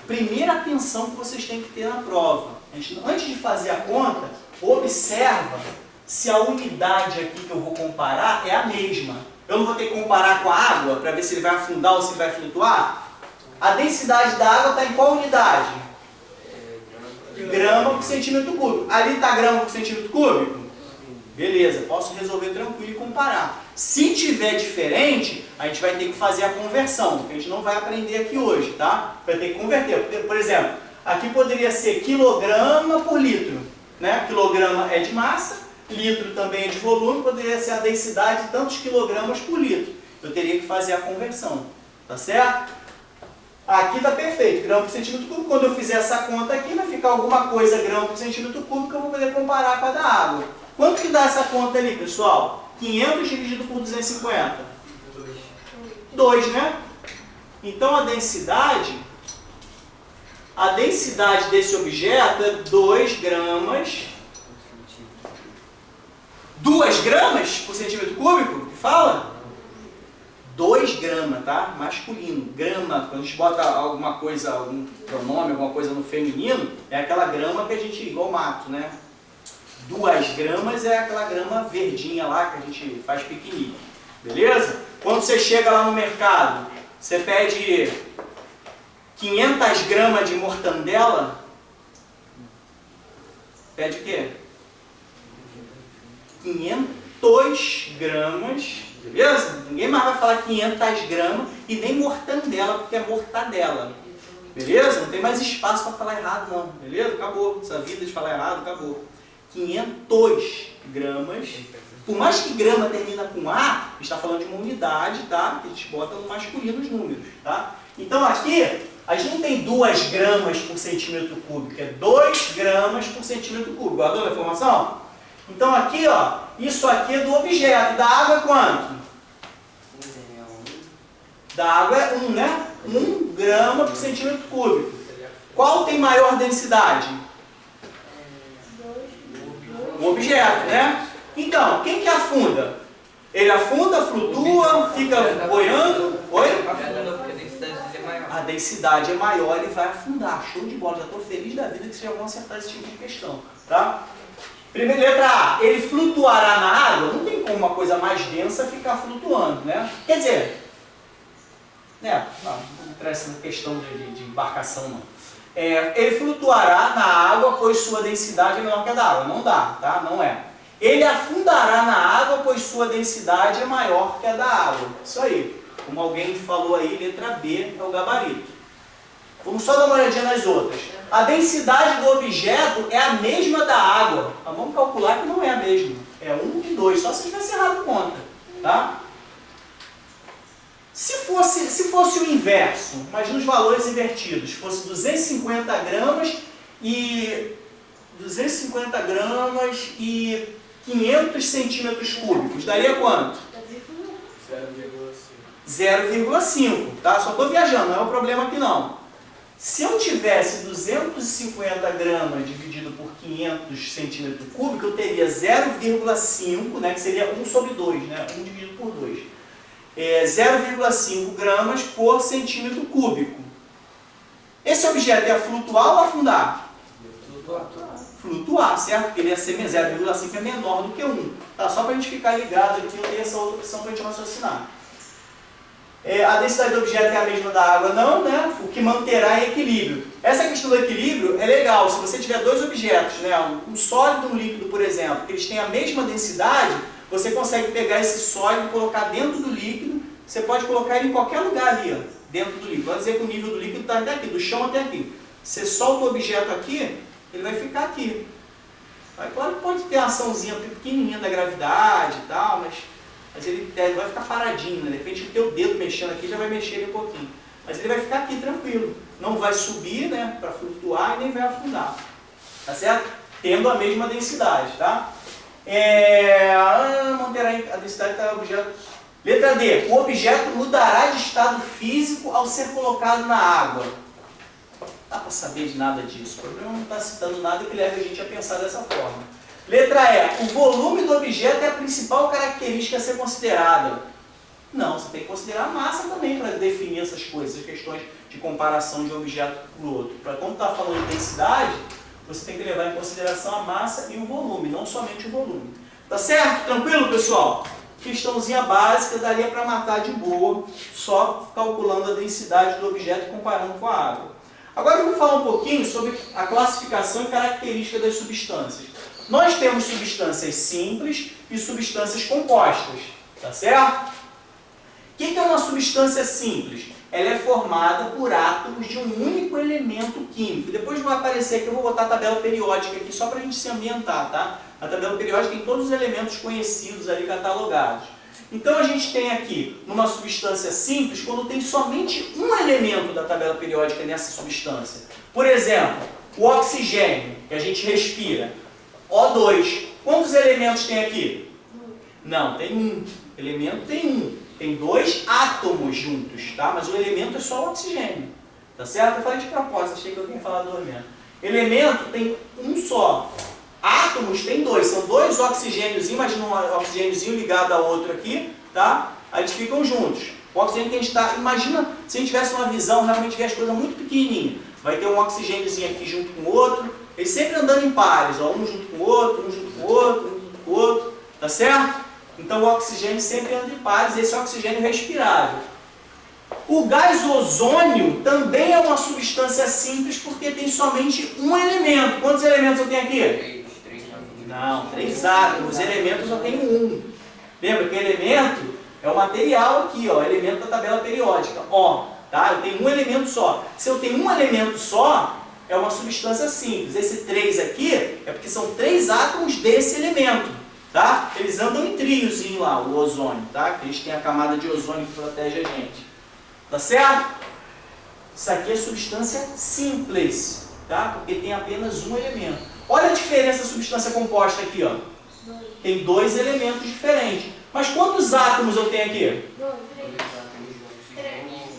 Primeira atenção que vocês têm que ter na prova. Antes de fazer a conta, observa se a unidade aqui que eu vou comparar é a mesma. Eu não vou ter que comparar com a água para ver se ele vai afundar ou se ele vai flutuar? A densidade da água está em qual unidade? Grama por centímetro cúbico. Ali está grama por centímetro cúbico? Beleza, posso resolver tranquilo e comparar. Se tiver diferente, a gente vai ter que fazer a conversão, que a gente não vai aprender aqui hoje, tá? Vai ter que converter. Por exemplo, aqui poderia ser quilograma por litro, né? Quilograma é de massa, litro também é de volume, poderia ser a densidade de tantos quilogramas por litro. Eu teria que fazer a conversão, tá certo? Aqui está perfeito, grama por centímetro cúbico. Quando eu fizer essa conta aqui, vai ficar alguma coisa grama por centímetro cúbico que eu vou poder comparar com a da água. Quanto que dá essa conta ali, pessoal? 500 dividido por 250? 2, né? Então a densidade desse objeto é 2 gramas. 2 gramas por centímetro cúbico? Que fala? 2 gramas, tá? Masculino. Grama, quando a gente bota alguma coisa, algum pronome, alguma coisa no feminino, é aquela grama que a gente, igual mato, né? 2 gramas é aquela grama verdinha lá que a gente faz piquenique. Beleza? Quando você chega lá no mercado, você pede 500 gramas de mortandela, pede o quê? 500 gramas, beleza? Ninguém mais vai falar 500 gramas e nem mortandela, porque é mortadela. Beleza? Não tem mais espaço para falar errado não, beleza? Acabou. Essa vida de falar errado, acabou. 500 gramas. Por mais que grama termina com A, a gente está falando de uma unidade, tá? Que a gente bota no masculino os números, tá? Então aqui, a gente não tem 2 gramas por centímetro cúbico, é 2 gramas por centímetro cúbico. Guardou a informação? Então aqui, ó, isso aqui é do objeto. Da água é quanto? Da água é 1, né? 1 grama por centímetro cúbico. Qual tem maior densidade? O objeto, né? Então, quem que afunda? Ele afunda, flutua, fica boiando. Oi? A densidade é maior, ele vai afundar. Show de bola, já estou feliz da vida que vocês já vão acertar esse tipo de questão, tá? Primeira letra A, ele flutuará na água? Não tem como uma coisa mais densa ficar flutuando, né? Quer dizer, não interessa na questão de embarcação, não. Ele flutuará na água, pois sua densidade é menor que a da água. Não dá, tá? Não é. Ele afundará na água, pois sua densidade é maior que a da água. Isso aí. Como alguém falou aí, letra B é o gabarito. Vamos só dar uma olhadinha nas outras. A densidade do objeto é a mesma da água. Mas vamos calcular que não é a mesma. É 1 e 2, só se tivesse errado conta. Tá? Se fosse o inverso, imagina os valores invertidos, fosse 250 gramas e 500 centímetros cúbicos, daria quanto? 0,5, tá? Só estou viajando, não é o problema aqui não. Se eu tivesse 250 gramas dividido por 500 centímetros cúbicos, eu teria 0,5, né, que seria 1 sobre 2, né, 1 dividido por 2. 0,5 gramas por centímetro cúbico. Esse objeto ia flutuar ou afundar? Flutuar, certo? Porque ele ia ser 0,5 é menor do que 1. Tá? Só para a gente ficar ligado aqui, eu tenho essa outra opção para a gente raciocinar. A densidade do objeto é a mesma da água? Não, né? O que manterá em equilíbrio. Essa questão do equilíbrio é legal. Se você tiver dois objetos, né, um sólido e um líquido, por exemplo, que eles têm a mesma densidade, você consegue pegar esse sólido e colocar dentro do líquido. Você pode colocar ele em qualquer lugar ali, ó, dentro do líquido. Vamos dizer que o nível do líquido está até aqui, do chão até aqui. Você solta o objeto aqui, ele vai ficar aqui. Aí, claro que pode ter uma açãozinha pequenininha da gravidade e tal, mas ele vai ficar paradinho, né? De repente o teu dedo mexendo aqui já vai mexer ele um pouquinho. Mas ele vai ficar aqui tranquilo. Não vai subir, né, para flutuar e nem vai afundar. Tá certo? Tendo a mesma densidade, tá? Manterá a densidade do objeto. Letra D. O objeto mudará de estado físico ao ser colocado na água. Não dá para saber de nada disso. O problema não está citando nada que leve a gente a pensar dessa forma. Letra E. O volume do objeto é a principal característica a ser considerada. Não, você tem que considerar a massa também para definir essas coisas, essas questões de comparação de um objeto com o outro. Para quando está falando de densidade, você tem que levar em consideração a massa e o volume, não somente o volume. Tá certo? Tranquilo, pessoal? Questãozinha básica, daria para matar de boa, só calculando a densidade do objeto e comparando com a água. Agora eu vou falar um pouquinho sobre a classificação e característica das substâncias. Nós temos substâncias simples e substâncias compostas, tá certo? O que é uma substância simples? Ela é formada por átomos de um único elemento químico. Depois vai aparecer aqui, eu vou botar a tabela periódica aqui só para a gente se ambientar, tá? A tabela periódica tem todos os elementos conhecidos ali catalogados. Então a gente tem aqui, numa substância simples, quando tem somente um elemento da tabela periódica nessa substância. Por exemplo, o oxigênio, que a gente respira, O2. Quantos elementos tem aqui? Não, tem um. Elemento tem um. Tem dois átomos juntos, tá? Mas o elemento é só o oxigênio. Tá certo? Eu falei de propósito, achei que eu tinha falado dois mesmo. Elemento tem um só. Átomos tem dois, são dois oxigênios, imagina um oxigêniozinho ligado a outro aqui, tá? Aí eles ficam juntos. O oxigênio que a gente está, imagina se a gente tivesse uma visão, realmente tivesse coisa muito pequenininha. Vai ter um oxigêniozinho aqui junto com o outro, eles sempre andando em pares, ó, um junto com o outro, um junto com o outro, um junto com o outro, tá certo? Então o oxigênio sempre anda em pares, esse é o oxigênio respirável. O gás ozônio também é uma substância simples porque tem somente um elemento. Quantos elementos eu tenho aqui? Não, 3 átomos. Os elementos só tem um. Lembra que elemento é o material aqui, ó, elemento da tabela periódica. Ó, tá? Eu tenho um elemento só. Se eu tenho um elemento só, é uma substância simples. Esse 3 aqui é porque são 3 átomos desse elemento. Tá? Eles andam em triozinho lá, o ozônio, tá? Eles têm a camada de ozônio que protege a gente. Tá certo? Isso aqui é substância simples, tá? Porque tem apenas um elemento. Olha a diferença da substância composta aqui, ó. Tem 2 elementos diferentes. Mas quantos átomos eu tenho aqui?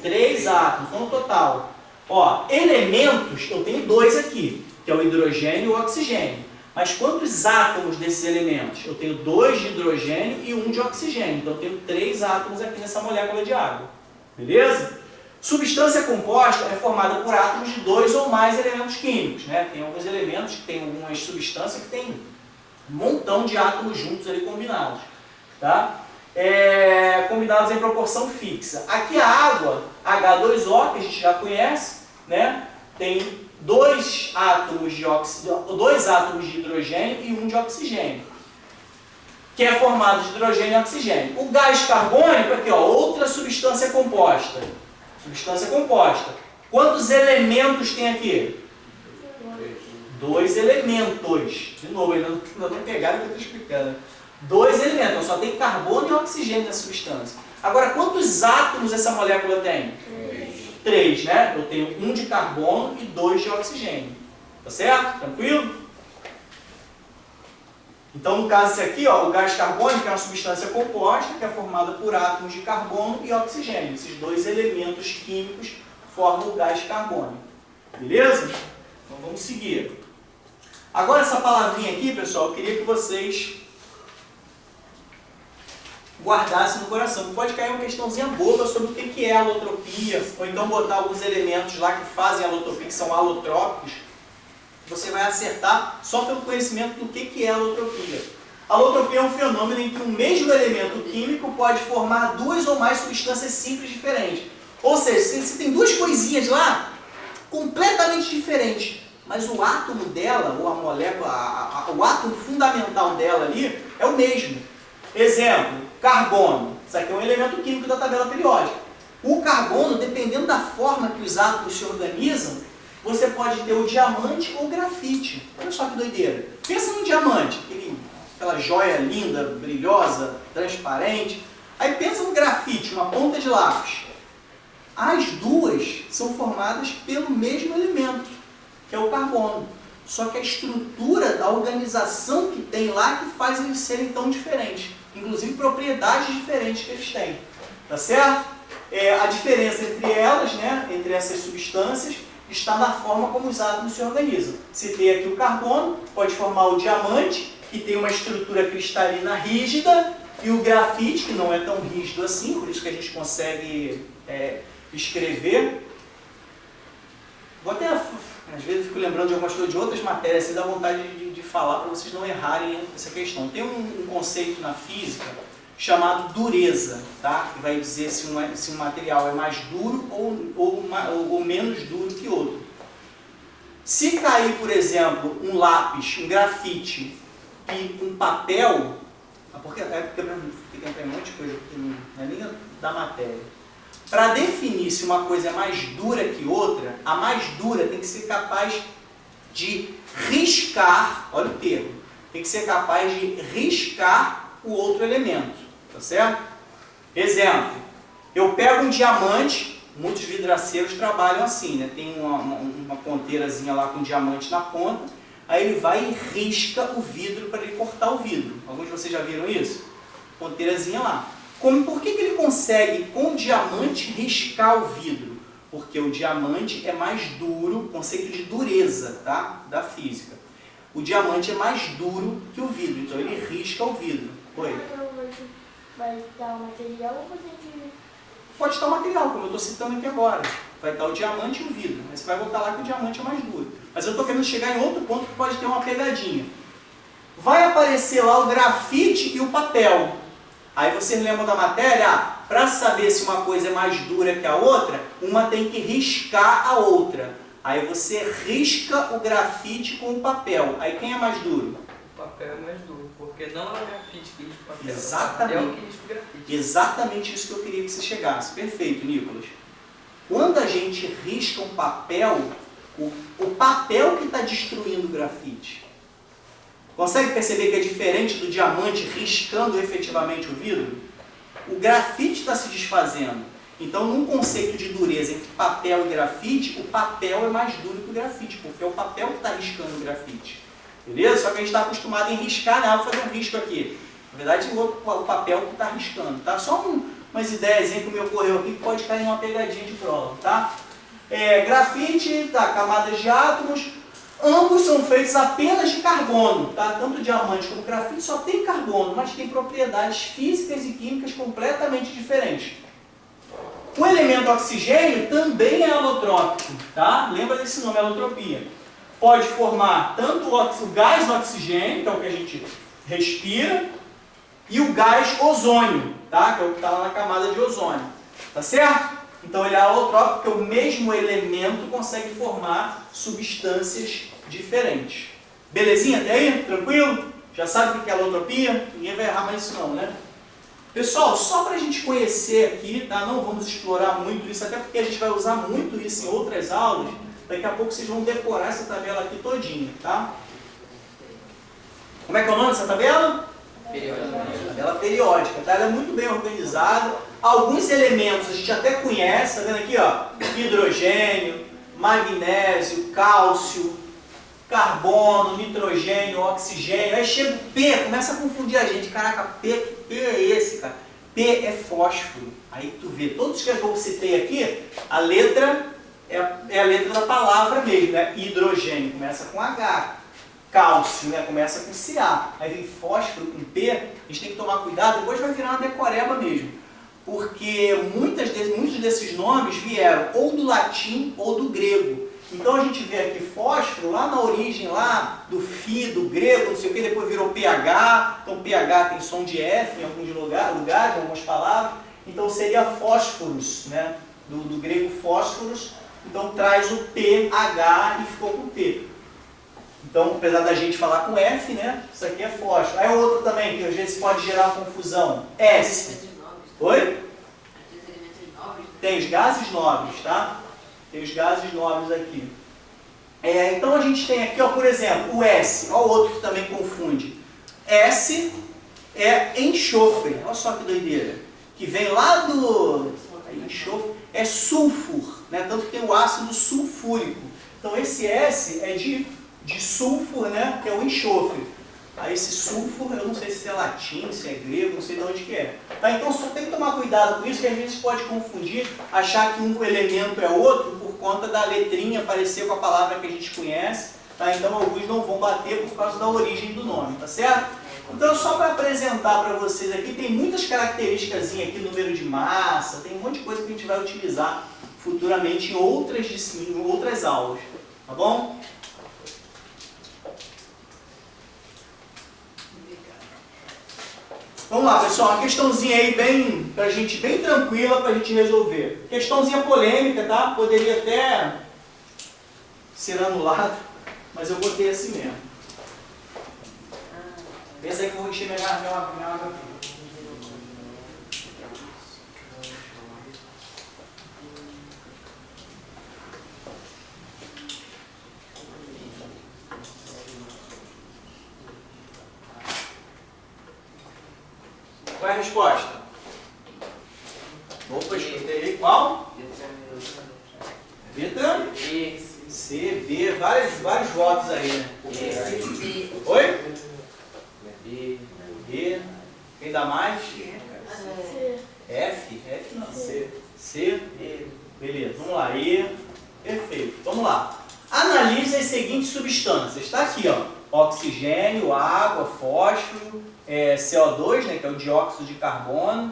3 átomos, no total. Ó, elementos, eu tenho 2 aqui, que é o hidrogênio e o oxigênio. Mas quantos átomos desses elementos? Eu tenho 2 de hidrogênio e 1 de oxigênio. Então eu tenho 3 átomos aqui nessa molécula de água. Beleza? Substância composta é formada por átomos de 2 ou mais elementos químicos, né? Tem alguns elementos que tem algumas substâncias que tem um montão de átomos juntos ali combinados. Tá? Combinados em proporção fixa. Aqui a água, H2O, que a gente já conhece, né? Tem 2 átomos de hidrogênio e 1 de oxigênio, que é formado de hidrogênio e oxigênio. O gás carbônico, aqui, ó, outra substância composta. Substância composta. Quantos elementos tem aqui? 2 elementos. De novo, ainda não pegaram o que eu estou explicando. 2 elementos, só tem carbono e oxigênio nessa substância. Agora, quantos átomos essa molécula tem? 3, né? Eu tenho 1 de carbono e 2 de oxigênio. Tá certo? Tranquilo? Então, no caso esse aqui, ó, o gás carbônico é uma substância composta que é formada por átomos de carbono e oxigênio. Esses 2 elementos químicos formam o gás carbônico. Beleza? Então, vamos seguir. Agora, essa palavrinha aqui, pessoal, eu queria que vocês guardassem no coração. Pode cair uma questãozinha boba sobre o que é alotropia, ou então botar alguns elementos lá que fazem alotropia, que são alotrópicos. Você vai acertar só pelo conhecimento do que é alotropia. Alotropia é um fenômeno em que um mesmo elemento químico pode formar 2 ou mais substâncias simples diferentes. Ou seja, você tem 2 coisinhas lá completamente diferentes, mas o átomo dela, ou a molécula, o átomo fundamental dela ali é o mesmo. Exemplo, carbono. Isso aqui é um elemento químico da tabela periódica. O carbono, dependendo da forma que os átomos se organizam, você pode ter o diamante ou o grafite. Olha só que doideira. Pensa no diamante, aquela joia linda, brilhosa, transparente. Aí pensa no grafite, uma ponta de lápis. As duas são formadas pelo mesmo elemento, que é o carbono. Só que a estrutura da organização que tem lá que faz eles serem tão diferentes. Inclusive propriedades diferentes que eles têm. Tá certo? A diferença entre elas, né, entre essas substâncias, está na forma como os átomos se organizam. Citei aqui o carbono, pode formar o diamante, que tem uma estrutura cristalina rígida, e o grafite, que não é tão rígido assim, por isso que a gente consegue escrever. Vou até, às vezes, eu fico lembrando de algumas coisas de outras matérias, assim, dá vontade de falar para vocês não errarem essa questão. Tem um conceito na física chamado dureza, tá? Que vai dizer se um material é mais duro ou menos duro que outro. Se cair, por exemplo, um lápis, um grafite e um papel, porque tem um monte de coisa que não é nem da matéria. Para definir se uma coisa é mais dura que outra, a mais dura tem que ser capaz de riscar, olha o termo, tem que ser capaz de riscar o outro elemento. Tá certo? Exemplo, eu pego um diamante, muitos vidraceiros trabalham assim, né? Tem uma ponteirazinha lá com diamante na ponta, aí ele vai e risca o vidro para ele cortar o vidro. Alguns de vocês já viram isso? Ponteirazinha lá. Por que ele consegue com o diamante riscar o vidro? Porque o diamante é mais duro, conceito de dureza, tá? Da física. O diamante é mais duro que o vidro, então ele risca o vidro. Oi? Vai estar o material ou você tem... Pode estar o material, como eu estou citando aqui agora. Vai estar o diamante e o vidro. Mas você vai voltar lá que o diamante é mais duro. Mas eu estou querendo chegar em outro ponto que pode ter uma pegadinha. Vai aparecer lá o grafite e o papel. Aí vocês lembram da matéria? Para saber se uma coisa é mais dura que a outra, uma tem que riscar a outra. Aí você risca o grafite com o papel. Aí quem é mais duro? O papel é mais duro, porque não é o grafite que risca o papel. Exatamente. É o que risca o grafite. Exatamente isso que eu queria que você chegasse. Perfeito, Nicolas. Quando a gente risca um papel, o papel que está destruindo o grafite. Consegue perceber que é diferente do diamante riscando efetivamente o vidro? O grafite está se desfazendo. Então, num conceito de dureza entre papel e grafite, o papel é mais duro que o grafite, porque é o papel que está riscando o grafite. Beleza? Só que a gente está acostumado em riscar, né? Vou fazer um risco aqui. Na verdade, o papel que está riscando. Tá? Só umas ideias que me ocorreu aqui que pode cair em uma pegadinha de prova. Tá? Grafite, tá, camadas de átomos, ambos são feitos apenas de carbono. Tá? Tanto diamante como grafite só tem carbono, mas tem propriedades físicas e químicas completamente diferentes. O elemento oxigênio também é alotrópico. Tá? Lembra desse nome, alotropia. Pode formar tanto o gás do oxigênio, que é o que a gente respira, e o gás ozônio, tá? Que é o que está lá na camada de ozônio. Tá certo? Então ele é alotrópico, porque o mesmo elemento consegue formar substâncias diferentes. Belezinha até aí? Tranquilo? Já sabe o que é alotropia? Ninguém vai errar mais isso não, né? Pessoal, só para a gente conhecer aqui, tá? Não vamos explorar muito isso, até porque a gente vai usar muito isso em outras aulas. Daqui a pouco vocês vão decorar essa tabela aqui todinha, tá? Como é que é o nome dessa tabela? Tabela periódica, tá? Ela é muito bem organizada. Alguns elementos a gente até conhece, tá vendo aqui, ó? Hidrogênio, magnésio, cálcio, carbono, nitrogênio, oxigênio. Aí chega o P, começa a confundir a gente. Caraca, que P é esse, cara? P é fósforo. Aí tu vê, todos que eu citei aqui, a letra é a letra da palavra mesmo, né? Hidrogênio começa com H. Cálcio, né? Começa com Ca. Aí vem fósforo com P, a gente tem que tomar cuidado, depois vai virar uma decoreba mesmo. Porque muitos desses nomes vieram ou do latim ou do grego. Então a gente vê aqui fósforo lá na origem lá do Fi, do grego, não sei o que, depois virou pH. Então pH tem som de F em alguns lugares, em algumas palavras. Então seria fósforos, né? Do grego fósforos. Então traz o pH e ficou com P. Então, apesar da gente falar com F, né? Isso aqui é fósforo. Aí outro também, que às vezes pode gerar uma confusão. S. Oi? Tem os gases nobres, tá? Tem os gases nobres aqui. Então a gente tem aqui, ó, por exemplo, o S. Olha o outro que também confunde. S é enxofre. Olha só que doideira. Que vem lá do... enxofre. É sulfur, né? Tanto que tem o ácido sulfúrico. Então esse S é de sulfur, né? Que é o enxofre. Aí esse sulfur, eu não sei se é latim, se é grego, não sei de onde que é. Tá? Então só tem que tomar cuidado com isso, que a gente pode confundir, achar que um elemento é outro por conta da letrinha parecer com a palavra que a gente conhece. Tá? Então alguns não vão bater por causa da origem do nome, tá certo? Então só para apresentar para vocês aqui, tem muitas características aqui, número de massa, tem um monte de coisa que a gente vai utilizar futuramente em outras aulas, tá bom? Vamos lá, pessoal, uma questãozinha aí bem tranquila pra gente resolver. Questãozinha polêmica, tá? Poderia até ser anulado, mas eu botei assim mesmo. Pensa aí que eu vou encher minha água aqui. Qual é a resposta? Opa, escutei. Qual? Vitor? C, B, vários votos aí, né? Oi? B. Quem dá mais? F? F não. C? Beleza, vamos lá. E. Perfeito. Vamos lá. Analise as seguintes substâncias. Está aqui, ó. Oxigênio, água, fósforo, CO2, né, que é o dióxido de carbono,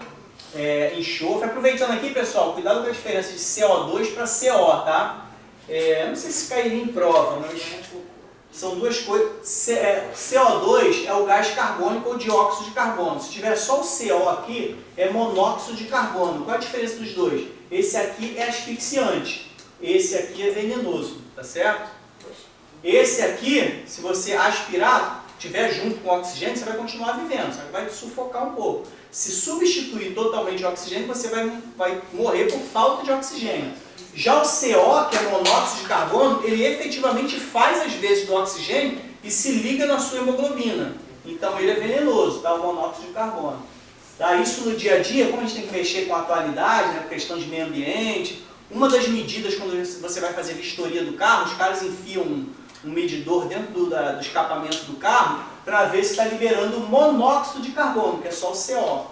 enxofre. Aproveitando aqui, pessoal, cuidado com a diferença de CO2 para CO, tá? Não sei se cairia em prova, mas são duas coisas. CO2 é o gás carbônico ou dióxido de carbono. Se tiver só o CO aqui, é monóxido de carbono. Qual a diferença dos dois? Esse aqui é asfixiante, esse aqui é venenoso, tá certo? Esse aqui, se você aspirar, tiver junto com o oxigênio, você vai continuar vivendo, só que vai te sufocar um pouco. Se substituir totalmente o oxigênio, você vai morrer por falta de oxigênio. Já o CO, que é monóxido de carbono, ele efetivamente faz as vezes do oxigênio e se liga na sua hemoglobina. Então ele é venenoso, tá? O monóxido de carbono. Tá? Isso no dia a dia, como a gente tem que mexer com a atualidade, né? Questão de meio ambiente, uma das medidas quando você vai fazer vistoria do carro, os caras enfiam um medidor dentro do escapamento do carro para ver se está liberando monóxido de carbono, que é só o CO,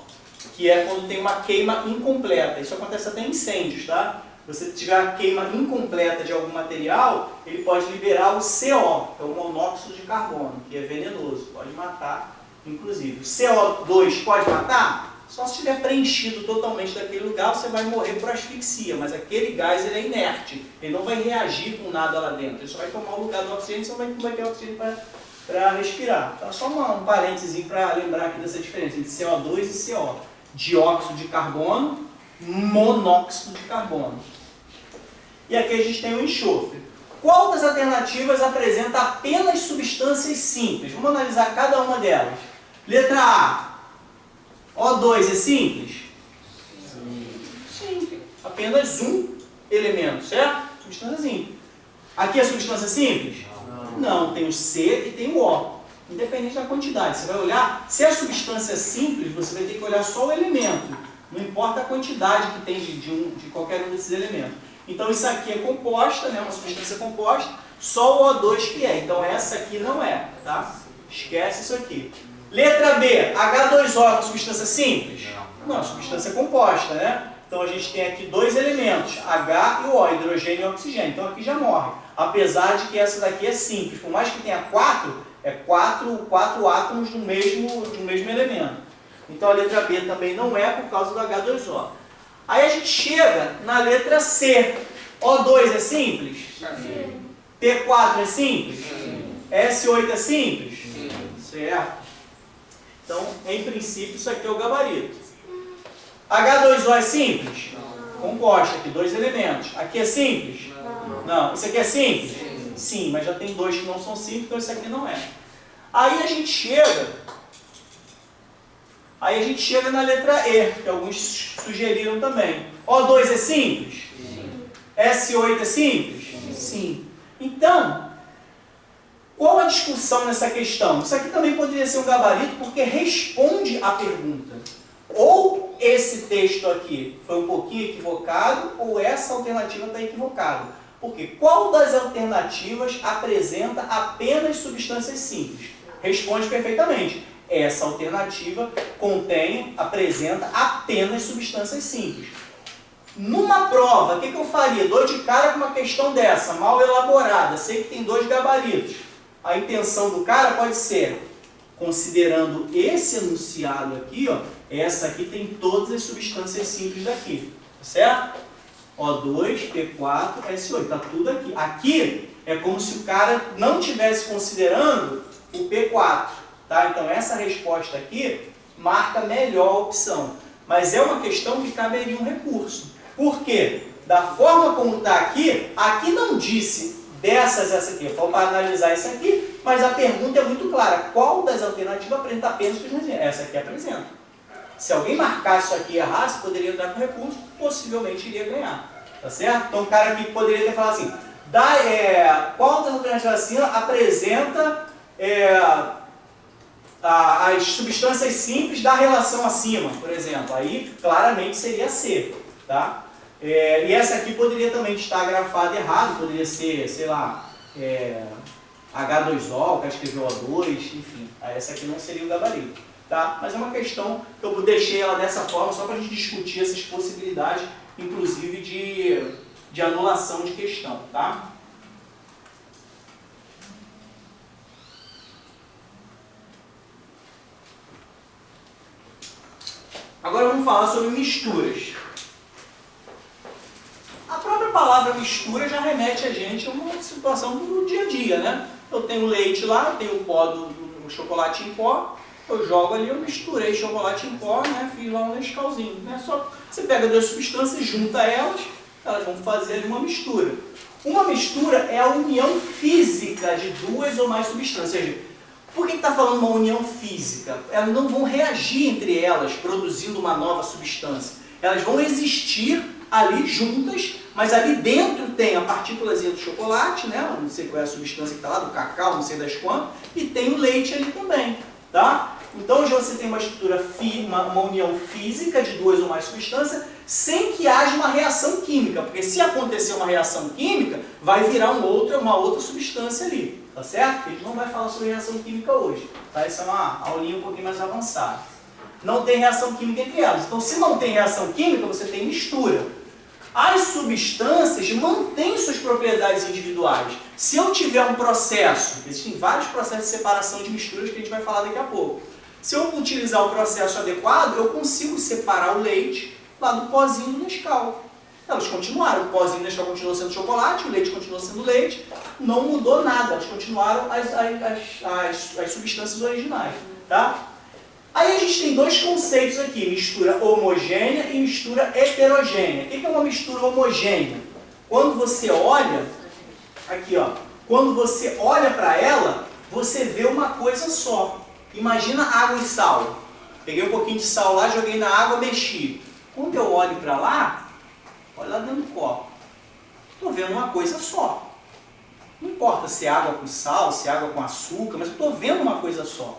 que é quando tem uma queima incompleta. Isso acontece até em incêndios, tá? Se você tiver a queima incompleta de algum material, ele pode liberar o CO, que é o monóxido de carbono, que é venenoso, pode matar, inclusive. O CO2 pode matar? Só se estiver preenchido totalmente daquele lugar, você vai morrer por asfixia, mas aquele gás ele é inerte, ele não vai reagir com nada lá dentro, ele só vai tomar o lugar do oxigênio, você não vai ter oxigênio para respirar. Então, só um parênteses para lembrar aqui dessa diferença entre CO2 e CO. Dióxido de carbono, monóxido de carbono. E aqui a gente tem o enxofre. Qual das alternativas apresenta apenas substâncias simples? Vamos analisar cada uma delas. Letra A. O2 é simples? Sim. Apenas um elemento, certo? Substância simples. Aqui é substância simples? Não, tem o C e tem o O. Independente da quantidade. Você vai olhar, se é substância simples, você vai ter que olhar só o elemento. Não importa a quantidade que tem de qualquer um desses elementos. Então isso aqui é composta, né? Uma substância composta, só o O2 que é. Então essa aqui não é, tá? Esquece isso aqui. Letra B, H2O é uma substância simples? Não, é uma substância composta, né? Então a gente tem aqui dois elementos, H e o O, hidrogênio e oxigênio. Então aqui já morre. Apesar de que essa daqui é simples. Por mais que tenha quatro átomos de um mesmo elemento. Então a letra B também não é por causa do H2O. Aí a gente chega na letra C. O2 é simples? Sim. P4 é simples? Sim. S8 é simples? Sim. Certo? Então, em princípio, isso aqui é o gabarito. H2O é simples? Composta, aqui dois elementos. Aqui é simples? Não. Isso aqui é simples? Sim, mas já tem dois que não são simples, então isso aqui não é. Aí a gente chega na letra E, que alguns sugeriram também. O2 é simples? Sim. S8 é simples? Sim. Então, qual a discussão nessa questão? Isso aqui também poderia ser um gabarito porque responde à pergunta. Ou esse texto aqui foi um pouquinho equivocado, ou essa alternativa está equivocada. Porque qual das alternativas apresenta apenas substâncias simples? Responde perfeitamente. Essa alternativa apresenta apenas substâncias simples. Numa prova, o que eu faria? Dou de cara com uma questão dessa, mal elaborada. Sei que tem dois gabaritos. A intenção do cara pode ser, considerando esse enunciado aqui, ó, essa aqui tem todas as substâncias simples daqui. Certo? O2, P4, S8. Está tudo aqui. Aqui é como se o cara não estivesse considerando o P4. Tá? Então essa resposta aqui marca melhor a opção. Mas é uma questão que caberia um recurso. Por quê? Da forma como está aqui, aqui não disse dessas essa aqui. Vamos analisar isso aqui, mas a pergunta é muito clara. Qual das alternativas apresenta apenas substância? Essa aqui apresenta. Se alguém marcar isso aqui e errasse, poderia entrar com recurso, possivelmente iria ganhar. Tá certo? Então o cara aqui poderia ter falado assim, qual das alternativas assim apresenta as substâncias simples da relação acima, por exemplo. Aí claramente seria C. Tá? E essa aqui poderia também estar grafada errado, poderia ser, sei lá, H2O, o cara escreveu O2, enfim. Essa aqui não seria o gabarito. Tá? Mas é uma questão que eu deixei ela dessa forma só para a gente discutir essas possibilidades, inclusive de anulação de questão. Tá? Agora vamos falar sobre misturas. A própria palavra mistura já remete a gente a uma situação do dia a dia, né? Eu tenho leite lá, tenho o pó do chocolate em pó, eu jogo ali, eu misturei chocolate em pó, né? Fiz lá um Nescauzinho. Né? Só você pega duas substâncias, junta elas vão fazer ali uma mistura. Uma mistura é a união física de duas ou mais substâncias. Ou seja, por que está falando uma união física? Elas não vão reagir entre elas, produzindo uma nova substância. Elas vão existir ali juntas, mas ali dentro tem a partículazinha do chocolate, né? Não sei qual é a substância que está lá, do cacau, não sei das quantas, e tem o leite ali também. Tá? Então hoje você tem uma estrutura, uma união física de duas ou mais substâncias, sem que haja uma reação química, porque se acontecer uma reação química, vai virar uma outra substância ali, tá certo? A gente não vai falar sobre reação química hoje, tá? Essa é uma aulinha um pouquinho mais avançada. Não tem reação química entre elas. Então, se não tem reação química, você tem mistura. As substâncias mantêm suas propriedades individuais. Se eu tiver um processo, existem vários processos de separação de misturas que a gente vai falar daqui a pouco. Se eu utilizar o processo adequado, eu consigo separar o leite lá do pozinho do Nescau. Elas continuaram, o pozinho do Nescau continuou sendo chocolate, o leite continuou sendo leite, não mudou nada, elas continuaram as substâncias originais. Tá? Aí a gente tem dois conceitos aqui, mistura homogênea e mistura heterogênea. O que é uma mistura homogênea? Quando você olha, aqui ó, quando você olha para ela, você vê uma coisa só. Imagina água e sal. Peguei um pouquinho de sal lá, joguei na água, mexi. Quando eu olho para lá, olha lá dentro do copo. Estou vendo uma coisa só. Não importa se é água com sal, se é água com açúcar, mas eu estou vendo uma coisa só.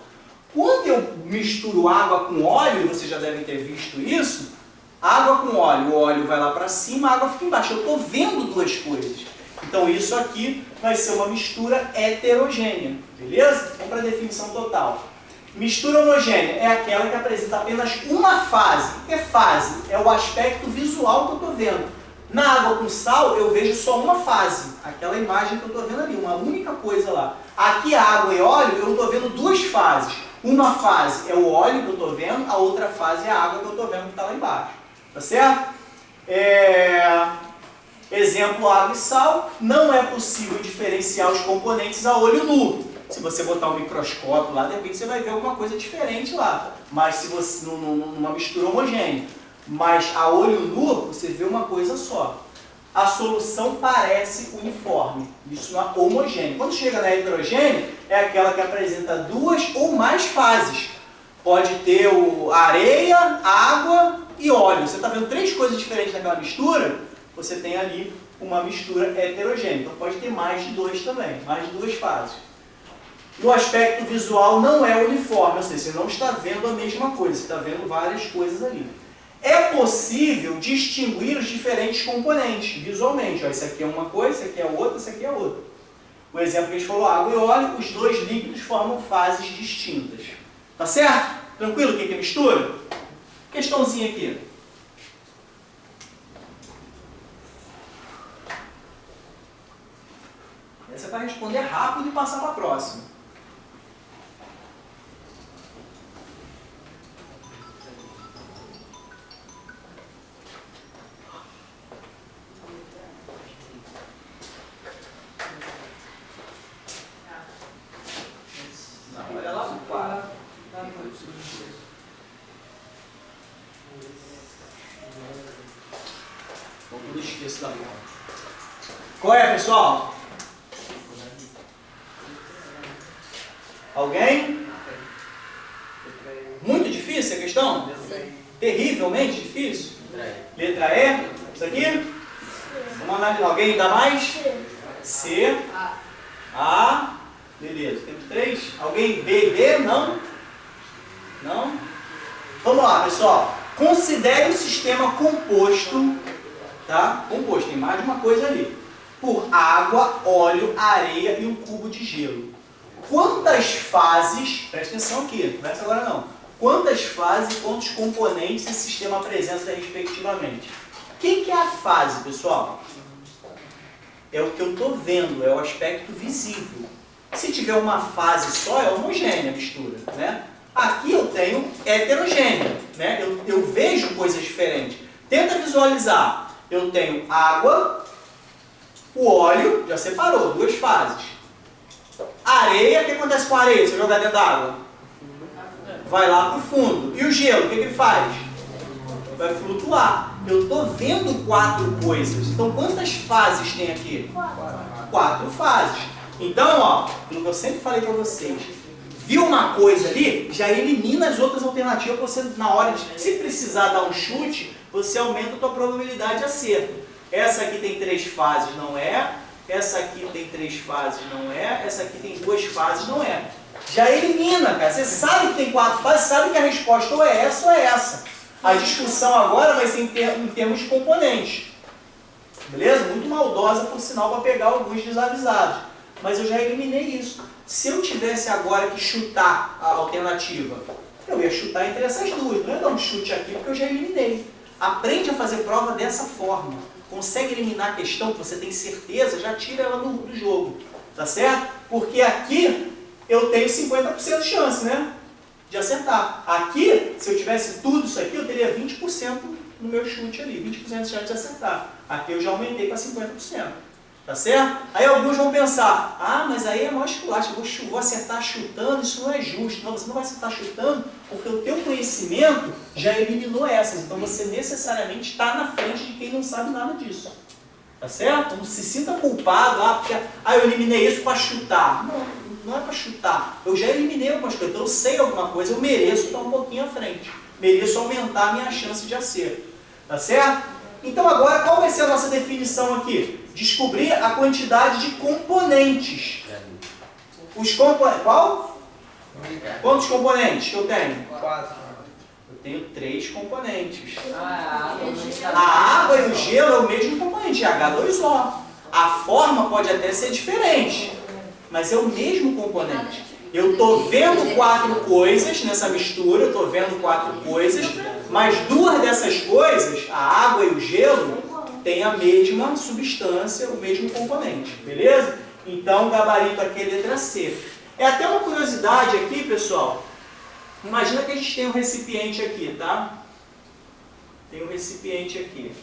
Quando eu misturo água com óleo, vocês já devem ter visto isso, água com óleo, o óleo vai lá para cima, a água fica embaixo. Eu estou vendo duas coisas. Então isso aqui vai ser uma mistura heterogênea, beleza? Vamos para a definição total. Mistura homogênea é aquela que apresenta apenas uma fase. O que é fase? É o aspecto visual que eu estou vendo. Na água com sal, eu vejo só uma fase. Aquela imagem que eu estou vendo ali, uma única coisa lá. Aqui, água e óleo, eu estou vendo duas fases. Uma fase é o óleo que eu estou vendo, a outra fase é a água que eu estou vendo que está lá embaixo. Tá certo? Exemplo, água e sal. Não é possível diferenciar os componentes a olho nu. Se você botar um microscópio lá, de repente você vai ver alguma coisa diferente lá. Mas se você numa mistura homogênea. Mas a olho nu, você vê uma coisa só. A solução parece uniforme. Isso não é homogêneo. Quando chega na heterogênea, é aquela que apresenta duas ou mais fases. Pode ter areia, água e óleo. Você está vendo três coisas diferentes naquela mistura? Você tem ali uma mistura heterogênea. Então pode ter mais de dois também, mais de duas fases. No aspecto visual não é uniforme, ou seja, você não está vendo a mesma coisa, você está vendo várias coisas ali. É possível distinguir os diferentes componentes visualmente. Ó, esse aqui é uma coisa, esse aqui é outra, esse aqui é outra. O exemplo que a gente falou, água e óleo, os dois líquidos formam fases distintas. Tá certo? Tranquilo? O que é mistura? Questãozinha aqui. Essa é para responder rápido e passar para a próxima. Olha lá no quadro. Eu esqueço da conta. Qual é, pessoal? Alguém? Muito difícil a questão? Terrivelmente difícil? Letra E. Isso aqui? Vamos analisar. Alguém dá mais? C. A. Beleza. Temos três. Alguém B, D? Não? Não? Vamos lá, pessoal. Considere o sistema composto, tá? Composto, tem mais de uma coisa ali. Por água, óleo, areia e um cubo de gelo. Quantas fases, presta atenção aqui, não conversa agora não. Quantas fases e quantos componentes esse sistema apresenta respectivamente? O que é a fase, pessoal? É o que eu estou vendo, é o aspecto visível. Se tiver uma fase só, é homogênea a mistura, né? Aqui eu tenho heterogênea, né? Eu vejo coisas diferentes. Tenta visualizar. Eu tenho água, o óleo, já separou, duas fases. Areia, o que acontece com a areia? Se eu jogar dentro da água? Vai lá para o fundo. E o gelo, o que ele faz? Vai flutuar. Eu estou vendo quatro coisas. Então, quantas fases tem aqui? Quatro fases. Então, ó, pelo que eu sempre falei para vocês, viu uma coisa ali, já elimina as outras alternativas para você, na hora de, se precisar dar um chute, você aumenta a sua probabilidade de acerto. Essa aqui tem três fases, não é. Essa aqui tem três fases, não é. Essa aqui tem duas fases, não é. Já elimina, cara. Você sabe que tem quatro fases, sabe que a resposta ou é essa ou é essa. A discussão agora vai ser em termos de componentes. Beleza? Muito maldosa, por sinal, para pegar alguns desavisados. Mas eu já eliminei isso. Se eu tivesse agora que chutar a alternativa, eu ia chutar entre essas duas. Não ia dar um chute aqui, porque eu já eliminei. Aprende a fazer prova dessa forma. Consegue eliminar a questão que você tem certeza, já tira ela do jogo. Tá certo? Porque aqui eu tenho 50% de chance, né? De acertar. Aqui, se eu tivesse tudo isso aqui, eu teria 20% no meu chute ali. 20% de chance de acertar. Aqui eu já aumentei para 50%. Tá certo? Aí alguns vão pensar, ah, mas aí é maior esculacho, eu vou acertar chutando, isso não é justo. Não, você não vai acertar chutando porque o teu conhecimento já eliminou essas. Então você necessariamente está na frente de quem não sabe nada disso. Tá certo? Não se sinta culpado, porque eu eliminei isso para chutar. Não não é para chutar. Eu já eliminei algumas coisas, então eu sei alguma coisa, eu mereço estar um pouquinho à frente. Mereço aumentar a minha chance de acerto. Tá certo? Então agora, qual vai ser a nossa definição aqui? Descobrir a quantidade de componentes. Os componentes... Qual? Quantos componentes que eu tenho? 4. Eu tenho 3 componentes. Ah, A água e o gelo é o mesmo componente, H2O. A forma pode até ser diferente, mas é o mesmo componente. Eu estou vendo 4 coisas nessa mistura, eu estou vendo 4 coisas, mas 2 dessas coisas, a água e o gelo, têm a mesma substância, o mesmo componente, beleza? Então, o gabarito aqui é letra C. É até uma curiosidade aqui, pessoal. Imagina que a gente tem um recipiente aqui, tá? Tem um recipiente aqui.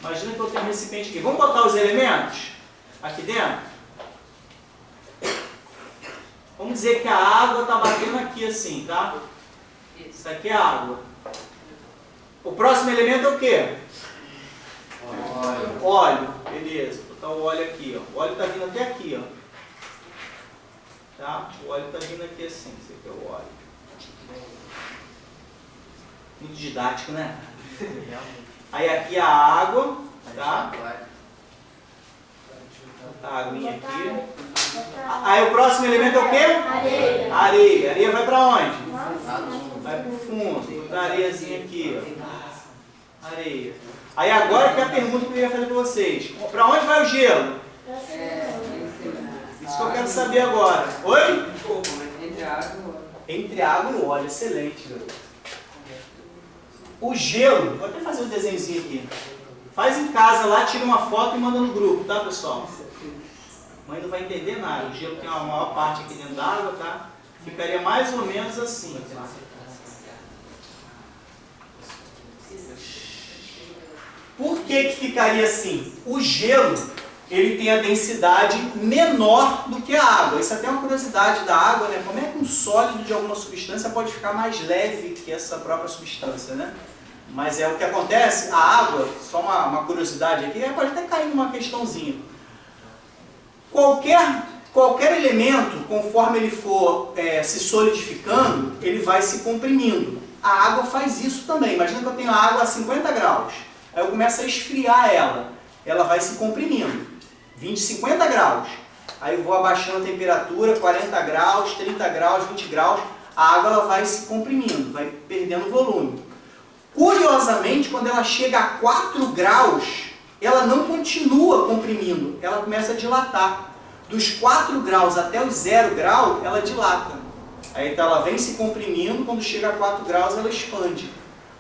Imagina que eu tenho um recipiente aqui. Vamos botar os elementos aqui dentro? Vamos dizer que a água está batendo aqui assim, tá? Isso aqui é a água. O próximo elemento é o quê? Óleo. Óleo, beleza. Vou botar o óleo aqui, ó. O óleo está vindo até aqui, ó. Tá? O óleo está vindo aqui assim. Esse aqui é o óleo. Muito didático, né? Aí aqui a água, tá? A aguinha aqui. Aí o próximo elemento é o quê? Areia. Areia. Areia vai para onde? Vai para o fundo. Botar a areiazinha aqui, ó. Areia. Aí agora que é a pergunta que eu ia fazer para vocês. Para onde vai o gelo? Isso que eu quero saber agora. Oi? Entre a água e o óleo. Entre a água e o óleo. Excelente, garoto. O gelo, vou até fazer um desenhozinho aqui. Faz em casa lá, tira uma foto e manda no grupo, tá, pessoal? A mãe não vai entender nada. O gelo tem uma maior parte aqui dentro da água, tá? Ficaria mais ou menos assim. Tá? Por que ficaria assim? O gelo, ele tem a densidade menor do que a água. Isso até é uma curiosidade da água, né? Como é que um sólido de alguma substância pode ficar mais leve que essa própria substância, né? Mas é o que acontece, a água, só uma curiosidade aqui, pode até cair numa questãozinha. Qualquer elemento, conforme ele for se solidificando, ele vai se comprimindo. A água faz isso também. Imagina que eu tenho a água a 50 graus. Aí eu começo a esfriar ela. Ela vai se comprimindo. 20, 50 graus. Aí eu vou abaixando a temperatura, 40 graus, 30 graus, 20 graus. A água ela vai se comprimindo, vai perdendo volume. Curiosamente, quando ela chega a 4 graus, ela não continua comprimindo, ela começa a dilatar. Dos 4 graus até os 0 grau, ela dilata. Aí então, ela vem se comprimindo, quando chega a 4 graus, ela expande.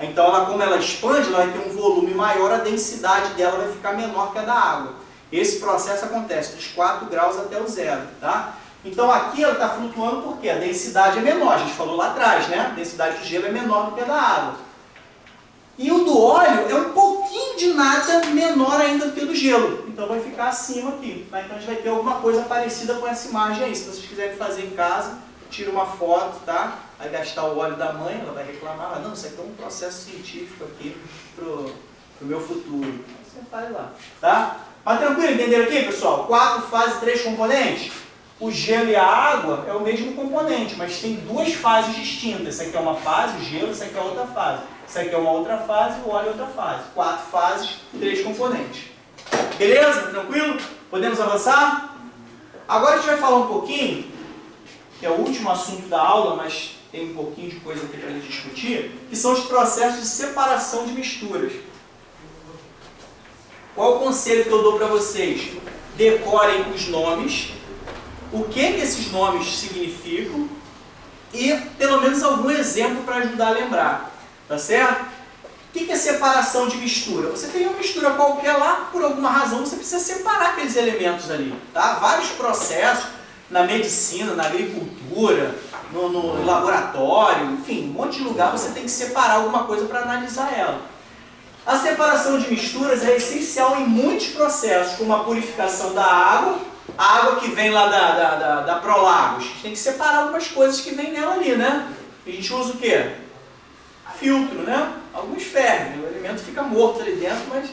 Então, como ela expande, ela vai ter um volume maior, a densidade dela vai ficar menor que a da água. Esse processo acontece dos 4 graus até o 0, tá? Então, aqui ela está flutuando porque a densidade é menor, a gente falou lá atrás, né? A densidade do gelo é menor do que a da água. E o do óleo é um pouquinho de nada menor ainda do que o do gelo. Então vai ficar acima aqui. Tá? Então a gente vai ter alguma coisa parecida com essa imagem aí. Se vocês quiserem fazer em casa, tira uma foto, tá? Vai gastar o óleo da mãe, ela vai reclamar. Mas não, isso aqui é um processo científico aqui pro meu futuro. Você faz lá, tá? Mas tranquilo, entenderam aqui, pessoal? 4 fases, 3 componentes. O gelo e a água é o mesmo componente, mas tem 2 fases distintas. Essa aqui é uma fase, o gelo, essa aqui é outra fase. Essa aqui é uma outra fase, o óleo é outra fase. 4 fases, 3 componentes. Beleza? Tranquilo? Podemos avançar? Agora a gente vai falar um pouquinho, que é o último assunto da aula, mas tem um pouquinho de coisa aqui para a gente discutir, que são os processos de separação de misturas. Qual o conselho que eu dou para vocês? Decorem os nomes, o que esses nomes significam e pelo menos algum exemplo para ajudar a lembrar. Tá certo? O que é separação de mistura? Você tem uma mistura qualquer lá, por alguma razão você precisa separar aqueles elementos ali. Tá? Vários processos na medicina, na agricultura, no laboratório, enfim, um monte de lugar você tem que separar alguma coisa para analisar ela. A separação de misturas é essencial em muitos processos, como a purificação da água, a água que vem lá da Prolagos. A gente tem que separar algumas coisas que vem nela ali, né? A gente usa o quê? Filtro, né? Alguns fervem, o alimento fica morto ali dentro, mas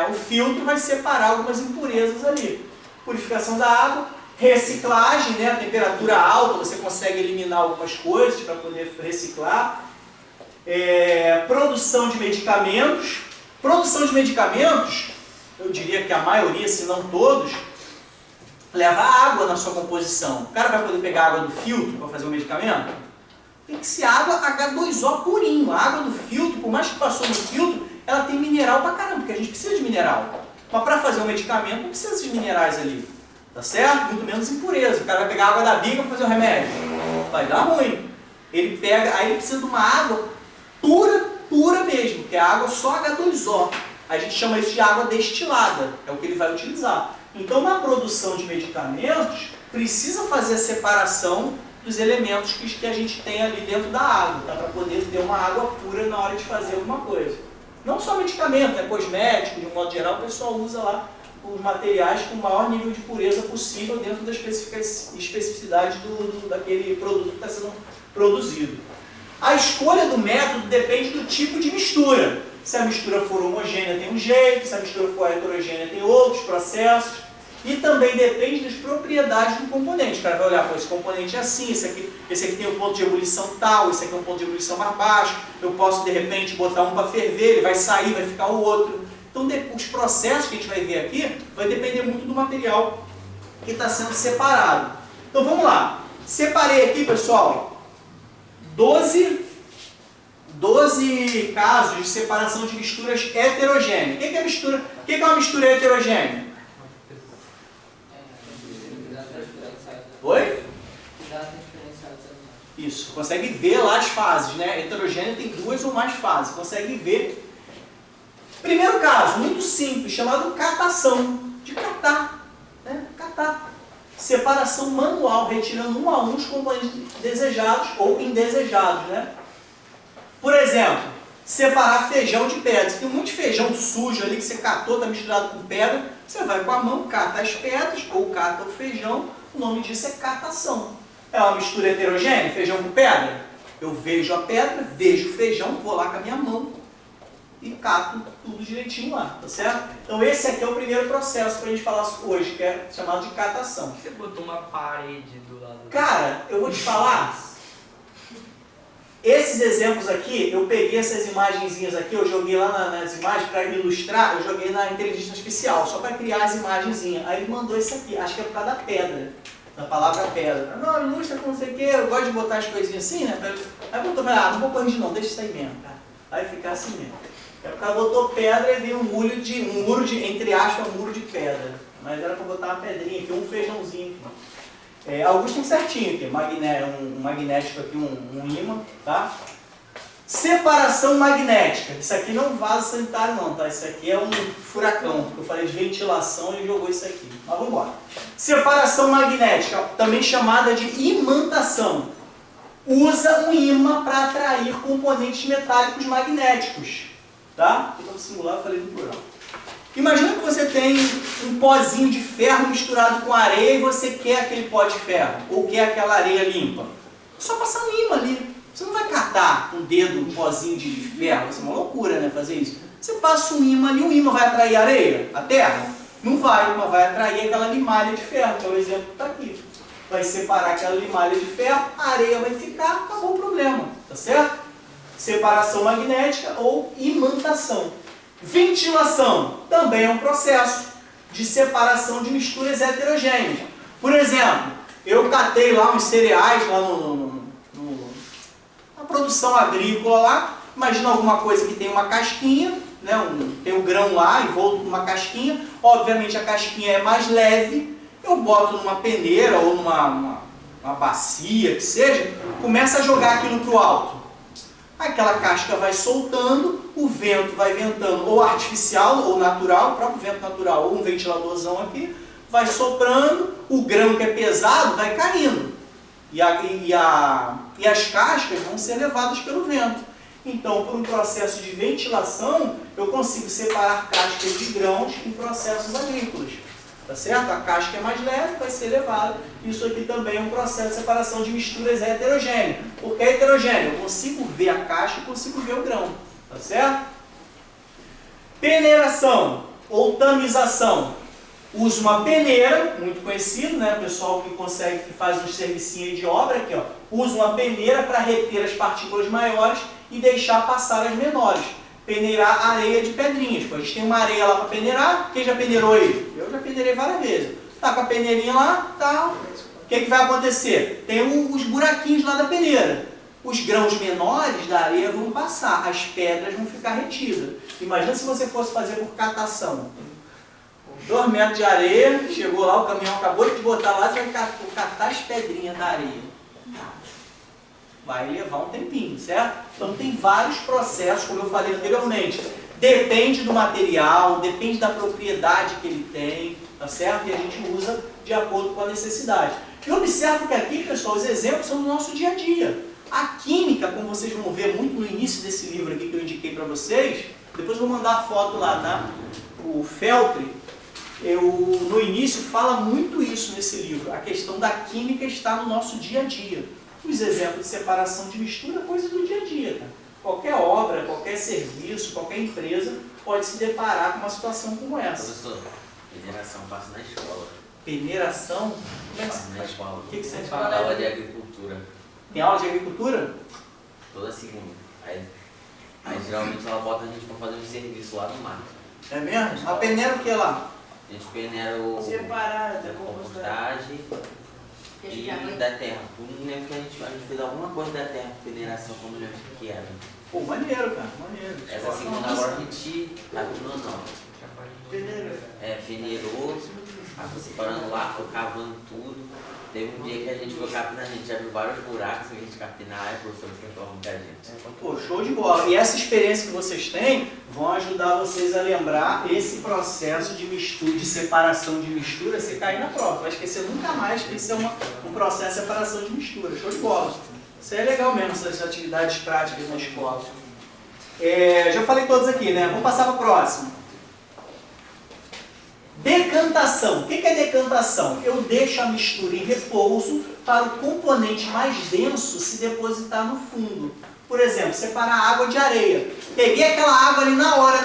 o filtro vai separar algumas impurezas ali. Purificação da água, reciclagem, né? A temperatura alta, você consegue eliminar algumas coisas para poder reciclar. Produção de medicamentos. Produção de medicamentos, eu diria que a maioria, se não todos, leva água na sua composição. O cara vai poder pegar água do filtro para fazer o medicamento? Tem que ser água H2O purinho. A água do filtro, por mais que passou no filtro, ela tem mineral pra caramba, porque a gente precisa de mineral. Mas para fazer um medicamento não precisa de minerais ali. Tá certo? Muito menos impureza. O cara vai pegar água da bica para fazer o remédio. Vai dar ruim. Ele pega, aí ele precisa de uma água pura mesmo, que é a água só H2O. A gente chama isso de água destilada. É o que ele vai utilizar. Então, na produção de medicamentos, precisa fazer a separação dos elementos que a gente tem ali dentro da água, tá? Para poder ter uma água pura na hora de fazer alguma coisa. Não só medicamento, cosmético, de um modo geral, o pessoal usa lá os materiais com o maior nível de pureza possível dentro da especificidade daquele produto que está sendo produzido. A escolha do método depende do tipo de mistura. Se a mistura for homogênea tem um jeito, se a mistura for heterogênea tem outros processos. E também depende das propriedades do componente. O cara vai olhar, pô, esse componente é assim, esse aqui tem um ponto de ebulição tal, esse aqui é um ponto de ebulição mais baixo, eu posso de repente botar um para ferver, ele vai sair, vai ficar o outro. Então os processos que a gente vai ver aqui vai depender muito do material que está sendo separado. Então vamos lá. Separei aqui, pessoal, 12 casos de separação de misturas heterogêneas. O que é mistura? O que é uma mistura heterogênea? Oi? Isso, consegue ver lá as fases, né? Heterogênea tem 2 ou mais fases, consegue ver. Primeiro caso, muito simples, chamado catação, de catar, né? Catar. Separação manual, retirando um a um os componentes desejados ou indesejados, né? Por exemplo, separar feijão de pedra. Você tem um monte de feijão sujo ali que você catou, está misturado com pedra, você vai com a mão, cata as pedras ou cata o feijão. O nome disso é catação. É uma mistura heterogênea, feijão com pedra? Eu vejo a pedra, vejo o feijão, vou lá com a minha mão e cato tudo direitinho lá, tá certo? Então esse aqui é o primeiro processo para a gente falar hoje, que é chamado de catação. Você botou uma parede do lado? Cara, eu vou te falar, esses exemplos aqui, eu peguei essas imagenzinhas aqui, eu joguei lá nas imagens para ilustrar, eu joguei na inteligência artificial, só para criar as imagenzinhas. Aí ele mandou isso aqui, acho que é por causa da pedra, da palavra pedra. Não, ilustra com não sei o que, eu gosto de botar as coisinhas assim, né? Aí botou, não vou corrigir não, deixa isso aí mesmo, cara. Aí ficar assim mesmo. Aí o cara botou pedra e veio um muro de, entre aspas, um muro de pedra. Mas era para botar uma pedrinha aqui, um feijãozinho aqui. Alguns estão certinho aqui, um magnético aqui, um ímã, tá? Separação magnética. Isso aqui não é um vaso sanitário não, tá? Isso aqui é um furacão, porque eu falei de ventilação e jogou isso aqui. Mas vamos embora. Separação magnética, também chamada de imantação. Usa um ímã para atrair componentes metálicos magnéticos, tá? Então, no singular eu falei no plural. Imagina que você tem um pozinho de ferro misturado com areia e você quer aquele pó de ferro, ou quer aquela areia limpa. É só passar um ímã ali. Você não vai catar com o dedo um pozinho de ferro, isso é uma loucura, né, fazer isso. Você passa um ímã ali, o ímã vai atrair a areia, a terra? Não vai, mas vai atrair aquela limalha de ferro, que é o exemplo que está aqui. Vai separar aquela limalha de ferro, a areia vai ficar, acabou o problema, tá certo? Separação magnética ou imantação. Ventilação também é um processo de separação de misturas heterogêneas. Por exemplo, eu catei lá uns cereais lá na produção agrícola lá. Imagina alguma coisa que tem uma casquinha, né? Tem um grão lá envolto numa casquinha. Obviamente a casquinha é mais leve. Eu boto numa peneira ou numa bacia, que seja, começa a jogar aquilo para o alto. Aquela casca vai soltando, o vento vai ventando, ou artificial ou natural, o próprio vento natural, ou um ventiladorzão aqui, vai soprando, o grão que é pesado vai caindo. E as cascas vão ser levadas pelo vento. Então, por um processo de ventilação, eu consigo separar cascas de grãos em processos agrícolas. Tá certo? A casca é mais leve, vai ser levada. Isso aqui também é um processo de separação de misturas heterogêneas. Porque é heterogêneo, eu consigo ver a casca e consigo ver o grão. Tá certo? Peneiração ou tamização. Usa uma peneira, muito conhecido, né? O pessoal que faz um servicinho aí de obra aqui, ó. Usa uma peneira para reter as partículas maiores e deixar passar as menores. Peneirar areia de pedrinhas. Pô, a gente tem uma areia lá para peneirar. Quem já peneirou aí? Eu já peneirei várias vezes. Tá com a peneirinha lá, tá. O que vai acontecer? Tem os buraquinhos lá da peneira. Os grãos menores da areia vão passar, as pedras vão ficar retidas. Imagina se você fosse fazer por catação. 2 metros de areia, chegou lá, o caminhão acabou de te botar lá, você vai catar as pedrinhas da areia. Vai levar um tempinho, certo? Então tem vários processos, como eu falei anteriormente. Depende do material, depende da propriedade que ele tem, tá certo? E a gente usa de acordo com a necessidade. E observa que aqui, pessoal, os exemplos são do nosso dia a dia. A química, como vocês vão ver muito no início desse livro aqui que eu indiquei para vocês, depois eu vou mandar a foto lá, tá? O Feltri, no início fala muito isso nesse livro. A questão da química está no nosso dia a dia. Os exemplos de separação de mistura, coisa do dia a dia, tá? Qualquer obra, qualquer serviço, qualquer empresa pode se deparar com uma situação como essa. Professor, peneiração faço na escola. Peneiração? Faço na escola. O que você fala? fala? Aula de agricultura. Tem aula de agricultura? Toda segunda. Aí geralmente ela bota a gente para fazer um serviço lá no mato. É mesmo? A peneira o que lá? A gente peneira o Separar da compostagem e da terra. Eu não lembro que a gente fez alguma coisa da terra, peneiração, como eu lembro que era. Pô, maneiro, cara, maneiro. Essa segunda agora a gente tá tudo não. Peneirou, foi separando lá, foi cavando tudo. Teve um dia que a gente foi capinar, a gente já viu vários buracos, a gente capinar, e o professor tentou muita gente. Pô, show de bola. E essa experiência que vocês têm vão ajudar vocês a lembrar esse processo de mistura, de separação de mistura, você cair na prova. Vai esquecer nunca mais que isso é um processo de separação de mistura. Show de bola. Isso é legal mesmo, essas atividades práticas na escola. Já falei todas aqui, né? Vamos passar para a próxima. Decantação. O que é decantação? Eu deixo a mistura em repouso para o componente mais denso se depositar no fundo. Por exemplo, separar água de areia. Peguei aquela água ali na hora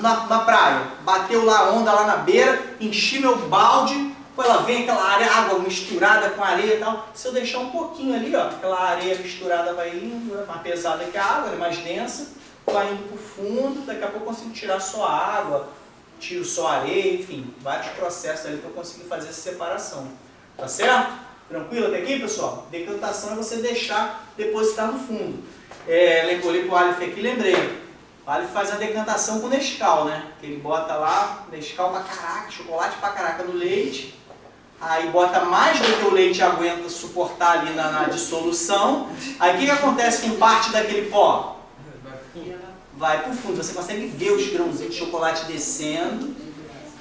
na praia. Bateu lá a onda lá na beira, enchi meu balde, ela vem aquela água misturada com areia e tal. Se eu deixar um pouquinho ali, ó, aquela areia misturada vai indo, mais pesada que a água, é mais densa, vai indo para o fundo, daqui a pouco eu consigo tirar só a água, tiro só areia, enfim, vários processos ali para eu conseguir fazer essa separação. Tá certo? Tranquilo até aqui, pessoal? Decantação é você deixar depositar no fundo. Olhei pro Aleph aqui, lembrei. O Aleph faz a decantação com Nescau, né? Que ele bota lá Nescau pra caraca, chocolate pra caraca no leite. Aí bota mais do que o leite aguenta suportar ali na dissolução. Aí o que acontece com parte daquele pó? Vai pro fundo, você consegue ver os grãozinhos de chocolate descendo,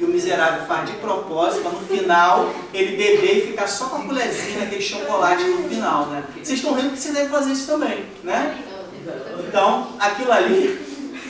e o miserável faz de propósito, para no final ele beber e ficar só com a colherzinha naquele chocolate no final, né? Vocês estão vendo que você deve fazer isso também, né? Então, aquilo ali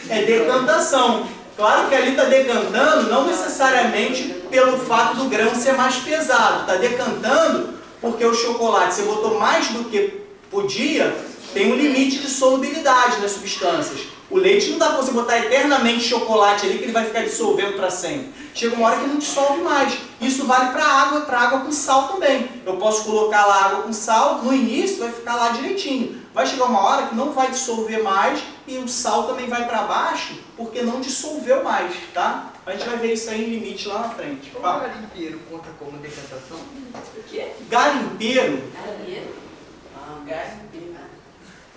é decantação. Claro que ali está decantando, não necessariamente pelo fato do grão ser mais pesado, está decantando porque o chocolate, você botou mais do que podia, tem um limite de solubilidade das substâncias. O leite não dá para você botar eternamente chocolate ali que ele vai ficar dissolvendo para sempre. Chega uma hora que não dissolve mais. Isso vale para água com sal também. Eu posso colocar lá água com sal, no início vai ficar lá direitinho. Vai chegar uma hora que não vai dissolver mais e o sal também vai para baixo porque não dissolveu mais, tá? A gente vai ver isso aí em limite lá na frente. O garimpeiro conta como decantação? O quê? Garimpeiro? Garimpeiro.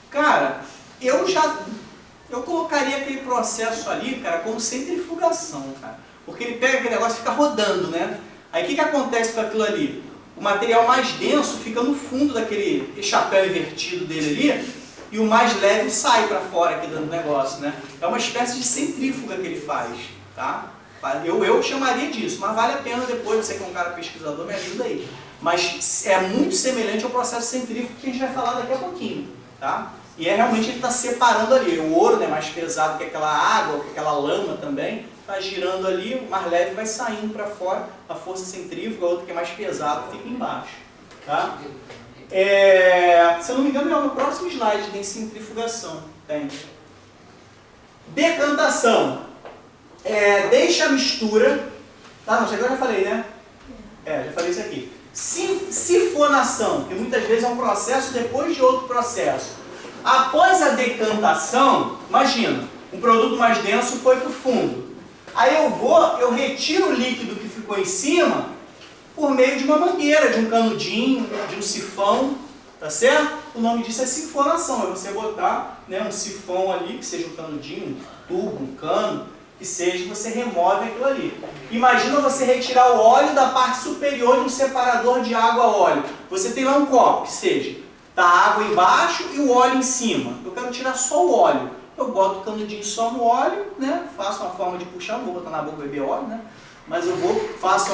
Cara, eu colocaria aquele processo ali, cara, como centrifugação, cara. Porque ele pega aquele negócio e fica rodando, né? Aí o que acontece com aquilo ali? O material mais denso fica no fundo daquele chapéu invertido dele ali, e o mais leve sai para fora aqui do negócio, né? É uma espécie de centrífuga que ele faz, tá? Eu chamaria disso, mas vale a pena depois, você que é um cara pesquisador, me ajuda aí. Mas é muito semelhante ao processo centrífugo que a gente vai falar daqui a pouquinho, tá? E realmente ele está separando ali. O ouro, né, mais pesado que aquela água, que aquela lama também, está girando ali, o mais leve vai saindo para fora, a força centrífuga, a outra que é mais pesada fica embaixo. Tá? Se eu não me engano, é no próximo slide tem centrifugação. Tem. Decantação. deixa a mistura. Tá, não, agora eu já falei, né? Já falei isso aqui. Sifonação, que muitas vezes é um processo depois de outro processo. Após a decantação, imagina, um produto mais denso foi para o fundo. Aí eu retiro o líquido que ficou em cima por meio de uma mangueira, de um canudinho, de um sifão, tá certo? O nome disso é sifonação, é você botar, né, um sifão ali, que seja um canudinho, um tubo, um cano, que seja, você remove aquilo ali. Imagina você retirar o óleo da parte superior de um separador de água-óleo. Você tem lá um copo, que seja, tá a água embaixo e o óleo em cima. Eu quero tirar só o óleo. Eu boto o canudinho só no óleo, né? Faço uma forma de puxar, não vou botar na boca e beber óleo, né? Mas eu faço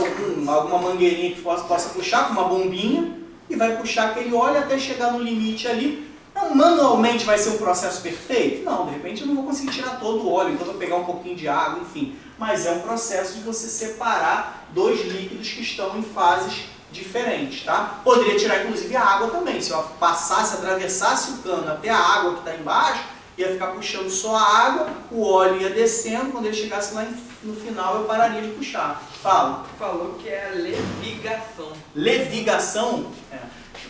alguma mangueirinha que possa puxar com uma bombinha e vai puxar aquele óleo até chegar no limite ali. Não, manualmente vai ser um processo perfeito? Não, de repente eu não vou conseguir tirar todo o óleo, então eu vou pegar um pouquinho de água, enfim. Mas é um processo de você separar dois líquidos que estão em fases diferentes, tá? Poderia tirar inclusive a água também. Se eu passasse, atravessasse o cano até a água que está embaixo, ia ficar puxando só a água, o óleo ia descendo, quando ele chegasse lá no final eu pararia de puxar. Fala. Falou que é a levigação. Levigação?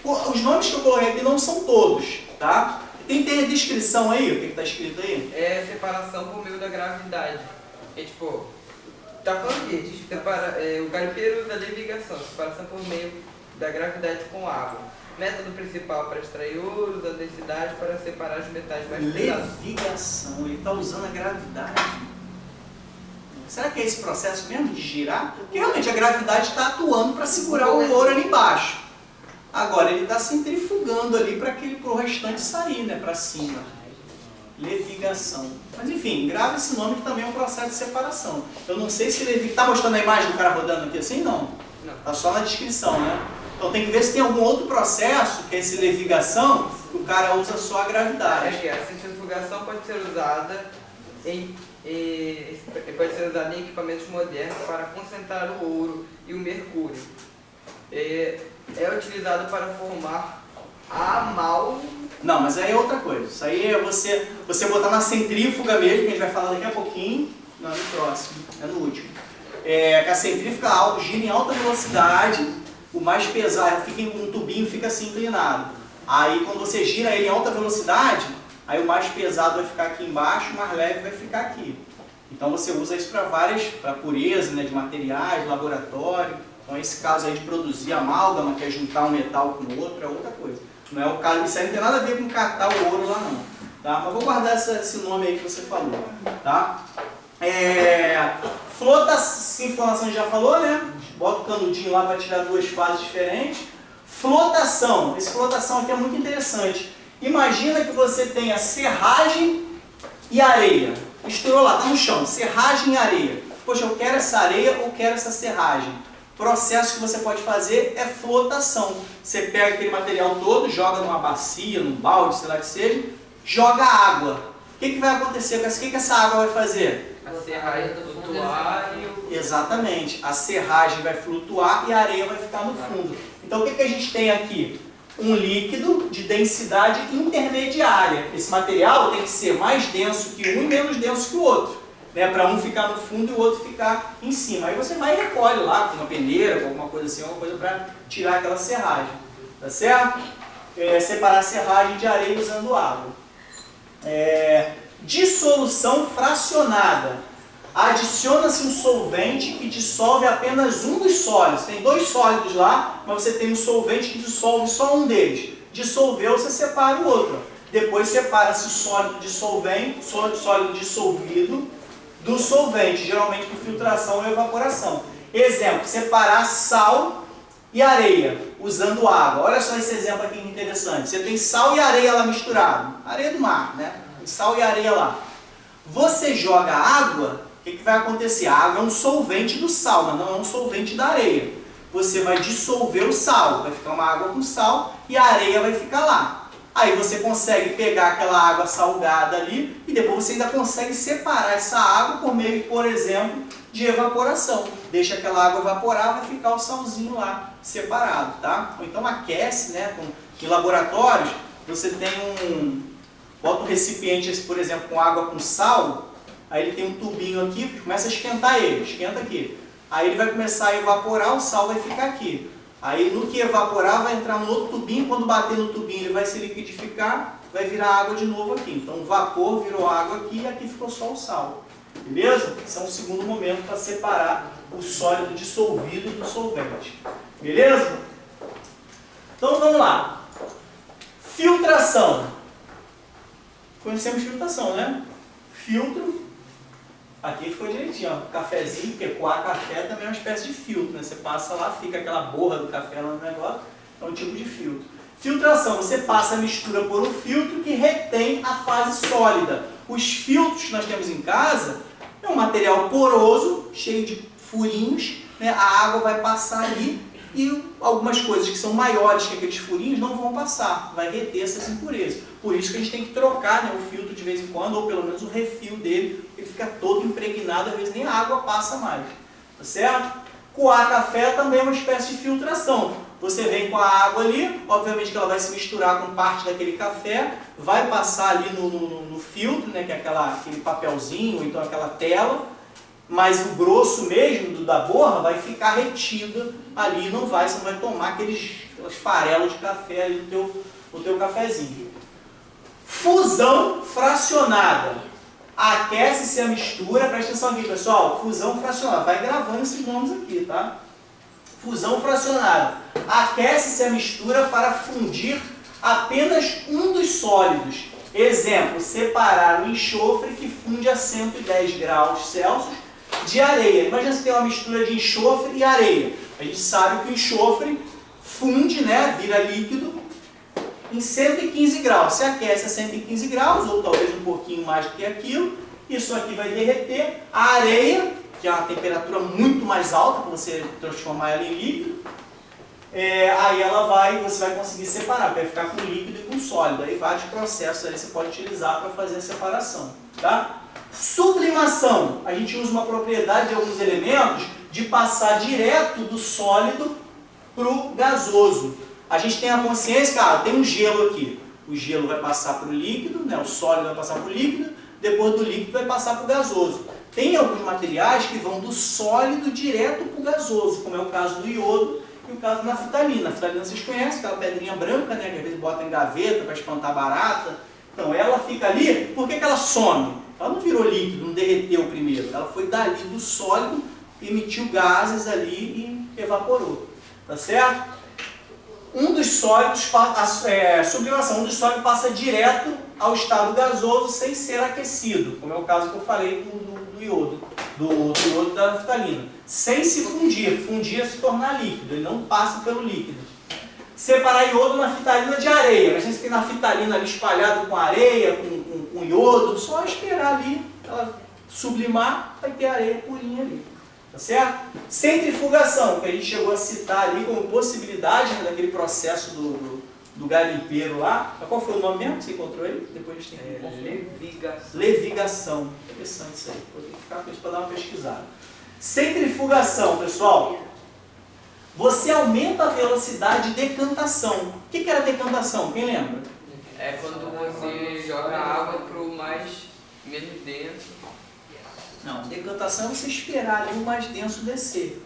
Os nomes que eu coloquei aqui não são todos, tá? Tem a descrição aí, o que está escrito aí? É separação por meio da gravidade. É tipo, tá falando aqui, o garimpeiro usa levigação, separação por meio da gravidade com água. Método principal para extrair ouro, usa a densidade para separar os metais mais pesados. Levigação, ele está usando a gravidade. Será que é esse processo mesmo de girar? Porque realmente a gravidade está atuando para segurar o ouro ali embaixo. Agora ele está centrifugando ali para o restante sair, né, para cima. Levigação. Mas enfim, grava esse nome que também é um processo de separação. Eu não sei se ele está mostrando a imagem do cara rodando aqui assim, não. Está só na descrição, né? Então tem que ver se tem algum outro processo, que é esse levigação, que o cara usa só a gravidade. A centrifugação pode ser usada em equipamentos modernos para concentrar o ouro e o mercúrio. É utilizado para formar Não, mas aí é outra coisa. Isso aí é você botar na centrífuga mesmo, que a gente vai falar daqui a pouquinho, não, no próximo, no último. Que a centrífuga gira em alta velocidade, o mais pesado, um tubinho fica assim inclinado. Aí quando você gira ele em alta velocidade, aí o mais pesado vai ficar aqui embaixo, o mais leve vai ficar aqui. Então você usa isso para pureza, né, de materiais, laboratório. Então esse caso aí de produzir amálgama, que é juntar um metal com o outro, é outra coisa. Não é o caso, isso aí não tem nada a ver com catar o ouro lá não. Tá? Mas vou guardar esse nome aí que você falou. Tá? Sifonação a gente já falou, né? Bota o canudinho lá para tirar duas fases diferentes. Flotação. Esse flotação aqui é muito interessante. Imagina que você tenha serragem e areia. Misturou lá, está no chão. Serragem e areia. Poxa, eu quero essa areia ou quero essa serragem. O processo que você pode fazer é flotação. Você pega aquele material todo, joga numa bacia, num balde, sei lá que seja, joga água. O que vai acontecer com essa? O que essa água vai fazer? A serragem vai flutuar e Exatamente. A serragem vai flutuar e a areia vai ficar no fundo. Então o que a gente tem aqui? Um líquido de densidade intermediária. Esse material tem que ser mais denso que um e menos denso que o outro. Né, para um ficar no fundo e o outro ficar em cima. Aí você vai e recolhe lá com uma peneira, com alguma coisa assim, alguma coisa para tirar aquela serragem. Tá certo? Separar a serragem de areia usando água. Dissolução fracionada. Adiciona-se um solvente que dissolve apenas um dos sólidos. Tem dois sólidos lá, mas você tem um solvente que dissolve só um deles. Dissolveu, você separa o outro. Depois separa-se o sólido dissolvido do solvente, geralmente por filtração ou evaporação. Exemplo, separar sal e areia, usando água. Olha só esse exemplo aqui interessante. Você tem sal e areia lá misturado. Areia do mar, né? Sal e areia lá. Você joga água, o que vai acontecer? A água é um solvente do sal, mas não é um solvente da areia. Você vai dissolver o sal, vai ficar uma água com sal e a areia vai ficar lá. Aí você consegue pegar aquela água salgada ali e depois você ainda consegue separar essa água por meio, por exemplo, de evaporação. Deixa aquela água evaporar, vai ficar o salzinho lá separado, tá? Ou então aquece, né? Em laboratórios, você tem bota um recipiente, por exemplo, com água com sal, aí ele tem um tubinho aqui, começa a esquentar ele, esquenta aqui. Aí ele vai começar a evaporar, o sal vai ficar aqui. Aí no que evaporar vai entrar no outro tubinho, quando bater no tubinho ele vai se liquidificar, vai virar água de novo aqui. Então o vapor virou água aqui e aqui ficou só o sal. Beleza? Esse é um segundo momento para separar o sólido dissolvido do solvente. Beleza? Então vamos lá. Filtração. Conhecemos filtração, né? Filtro. Aqui ficou direitinho, ó. Cafezinho, porque coar café também é uma espécie de filtro, né? Você passa lá, fica aquela borra do café lá no negócio, é um tipo de filtro. Filtração, você passa a mistura por um filtro que retém a fase sólida. Os filtros que nós temos em casa é um material poroso, cheio de furinhos, né? A água vai passar ali e algumas coisas que são maiores que aqueles furinhos não vão passar, vai reter essas impurezas. Por isso que a gente tem que trocar, né, o filtro de vez em quando, ou pelo menos o refil dele, ele fica todo impregnado, às vezes nem a água passa mais. Tá certo? Coar café também é uma espécie de filtração. Você vem com a água ali, obviamente que ela vai se misturar com parte daquele café, vai passar ali no filtro, né, que é aquele papelzinho, ou então aquela tela, mas o grosso mesmo da borra vai ficar retido ali, você não vai tomar aqueles farelos de café ali no teu cafezinho. Fusão fracionada. Aquece-se a mistura, presta atenção aqui pessoal, fusão fracionada, vai gravando esses nomes aqui, tá? Fusão fracionada. Aquece-se a mistura para fundir apenas um dos sólidos. Exemplo, separar o enxofre que funde a 110 graus Celsius de areia. Imagina se tem uma mistura de enxofre e areia. A gente sabe que o enxofre funde, né, vira líquido em 115 graus. Se aquece a 115 graus, ou talvez um pouquinho mais do que aquilo, isso aqui vai derreter. A areia, que é uma temperatura muito mais alta para você transformar ela em líquido, aí você vai conseguir separar, vai ficar com líquido e com sólido. Aí vários processos aí você pode utilizar para fazer a separação. Tá? Sublimação. A gente usa uma propriedade de alguns elementos de passar direto do sólido para o gasoso. A gente tem a consciência, cara, tem um gelo aqui. O gelo vai passar para o líquido, né? O sólido vai passar para o líquido, depois do líquido vai passar para o gasoso. Tem alguns materiais que vão do sólido direto para o gasoso, como é o caso do iodo e o caso da naftalina. A naftalina vocês conhecem, aquela pedrinha branca, né? Que às vezes bota em gaveta para espantar barata. Então ela fica ali, por que ela some? Ela não virou líquido, não derreteu primeiro. Ela foi dali do sólido, emitiu gases ali e evaporou. Tá certo? Um dos sólidos, sublimação, um dos sólidos passa direto ao estado gasoso sem ser aquecido, como é o caso que eu falei do iodo, do iodo da naftalina. Sem se fundir, fundir é se tornar líquido, ele não passa pelo líquido. Separar iodo na naftalina de areia. Imagina se tem naftalina ali espalhada com areia, com iodo, só esperar ali, ela sublimar, vai ter areia purinha ali. Tá certo? Centrifugação, que a gente chegou a citar ali como possibilidade, né, daquele processo do garimpeiro lá. Qual foi o nome mesmo que você encontrou aí? Depois a gente tem que conferir. Levigação. Levigação. Interessante isso aí. Vou ter que ficar com isso para dar uma pesquisada. Centrifugação, pessoal. Você aumenta a velocidade de decantação. O que era decantação? Quem lembra? É quando você joga a água para o menos denso. Não, decantação é você esperar ali o mais denso descer,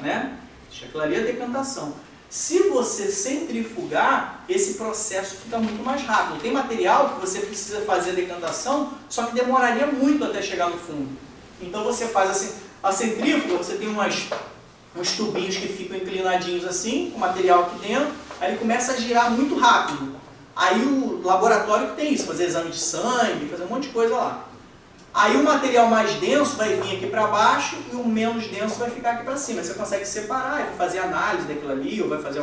né? Aquilo ali é decantação. Se você centrifugar, esse processo fica muito mais rápido. Tem material que você precisa fazer a decantação, só que demoraria muito até chegar no fundo. Então você faz assim, a centrífuga, você tem uns tubinhos que ficam inclinadinhos assim, com material aqui dentro, aí ele começa a girar muito rápido. Aí o laboratório que tem isso, fazer exame de sangue, fazer um monte de coisa lá. Aí o material mais denso vai vir aqui para baixo e o menos denso vai ficar aqui para cima. Você consegue separar, vai fazer análise daquilo ali, ou vai fazer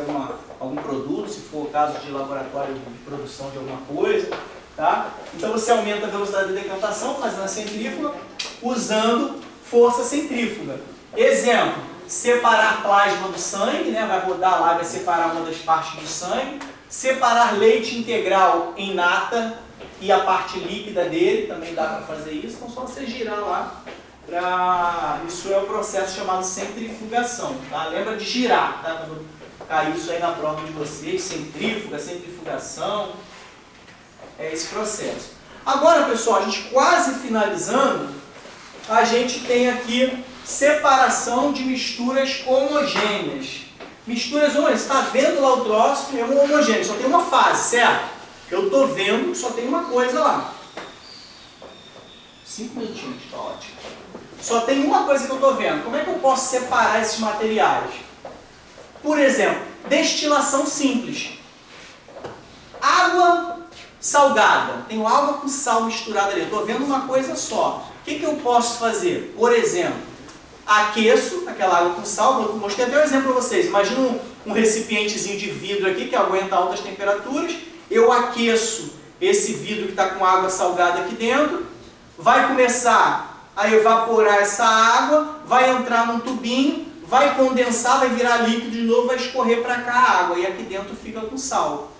algum produto, se for o caso de laboratório de produção de alguma coisa. Tá? Então você aumenta a velocidade de decantação fazendo a centrífuga, usando força centrífuga. Exemplo, separar plasma do sangue, né? Vai rodar lá, vai separar uma das partes do sangue. Separar leite integral em nata e a parte líquida dele, também dá para fazer isso, então só você girar lá. Isso é o processo chamado centrifugação. Tá? Lembra de girar, tá? Quando cair isso aí na prova de vocês, centrífuga, centrifugação, é esse processo. Agora, pessoal, a gente quase finalizando, a gente tem aqui separação de misturas homogêneas. Misturas homogêneas, você está vendo lá o troço, é um homogêneo, só tem uma fase, certo? Eu estou vendo, só tem uma coisa lá. 5 minutinhos, está ótimo. Só tem uma coisa que eu estou vendo. Como é que eu posso separar esses materiais? Por exemplo, destilação simples. Água salgada. Tenho água com sal misturada ali. Eu estou vendo uma coisa só. O que eu posso fazer? Por exemplo, aqueço aquela água com sal. Eu mostrei até um exemplo para vocês. Imagina um recipientezinho de vidro aqui que aguenta altas temperaturas. Eu aqueço esse vidro que está com água salgada aqui dentro. Vai começar a evaporar essa água. Vai entrar num tubinho. Vai condensar, vai virar líquido de novo. Vai escorrer para cá a água. E aqui dentro fica com sal.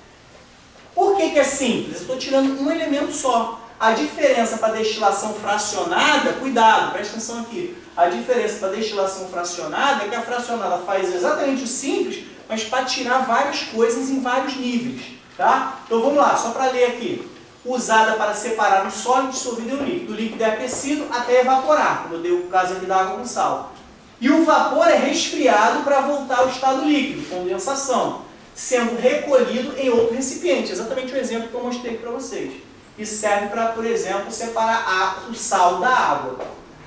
Por que é simples? Eu estou tirando um elemento só. A diferença para destilação fracionada, cuidado, presta atenção aqui. A diferença para destilação fracionada é que a fracionada faz exatamente o simples, mas para tirar várias coisas em vários níveis. Tá? Então vamos lá, só para ler aqui. Usada para separar o sólido dissolvido em um líquido. O líquido é aquecido até evaporar, como eu dei o caso aqui da água com sal. E o vapor é resfriado para voltar ao estado líquido, condensação, sendo recolhido em outro recipiente. Exatamente o exemplo que eu mostrei para vocês. Isso serve para, por exemplo, separar o sal da água.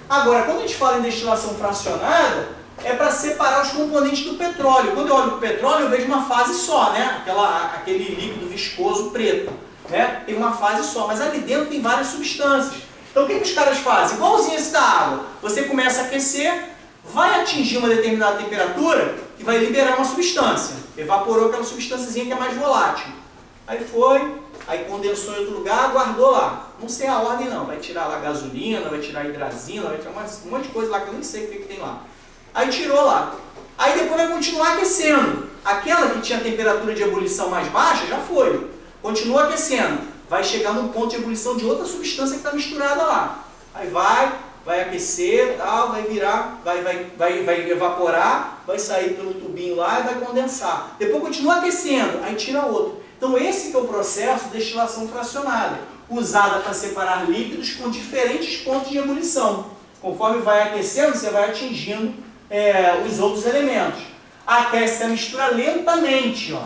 Agora, quando a gente fala em destilação fracionada, é para separar os componentes do petróleo. Quando eu olho para o petróleo, eu vejo uma fase só, né? Aquele líquido viscoso preto. Né? Tem uma fase só, mas ali dentro tem várias substâncias. Então o que os caras fazem? Igualzinho esse da água. Você começa a aquecer, vai atingir uma determinada temperatura e vai liberar uma substância. Evaporou aquela substânciazinha que é mais volátil. Aí foi, aí condensou em outro lugar, guardou lá. Não sei a ordem não, vai tirar lá gasolina, vai tirar hidrazina, vai tirar um monte de coisa lá que eu nem sei o que tem lá. Aí tirou lá. Aí depois vai continuar aquecendo. Aquela que tinha temperatura de ebulição mais baixa, já foi. Continua aquecendo. Vai chegar num ponto de ebulição de outra substância que está misturada lá. Aí vai aquecer, tal, vai virar, vai evaporar, vai sair pelo tubinho lá e vai condensar. Depois continua aquecendo, aí tira outro. Então esse que é o processo de destilação fracionada, usada para separar líquidos com diferentes pontos de ebulição. Conforme vai aquecendo, você vai atingindo os outros elementos. Aquece a mistura lentamente, ó.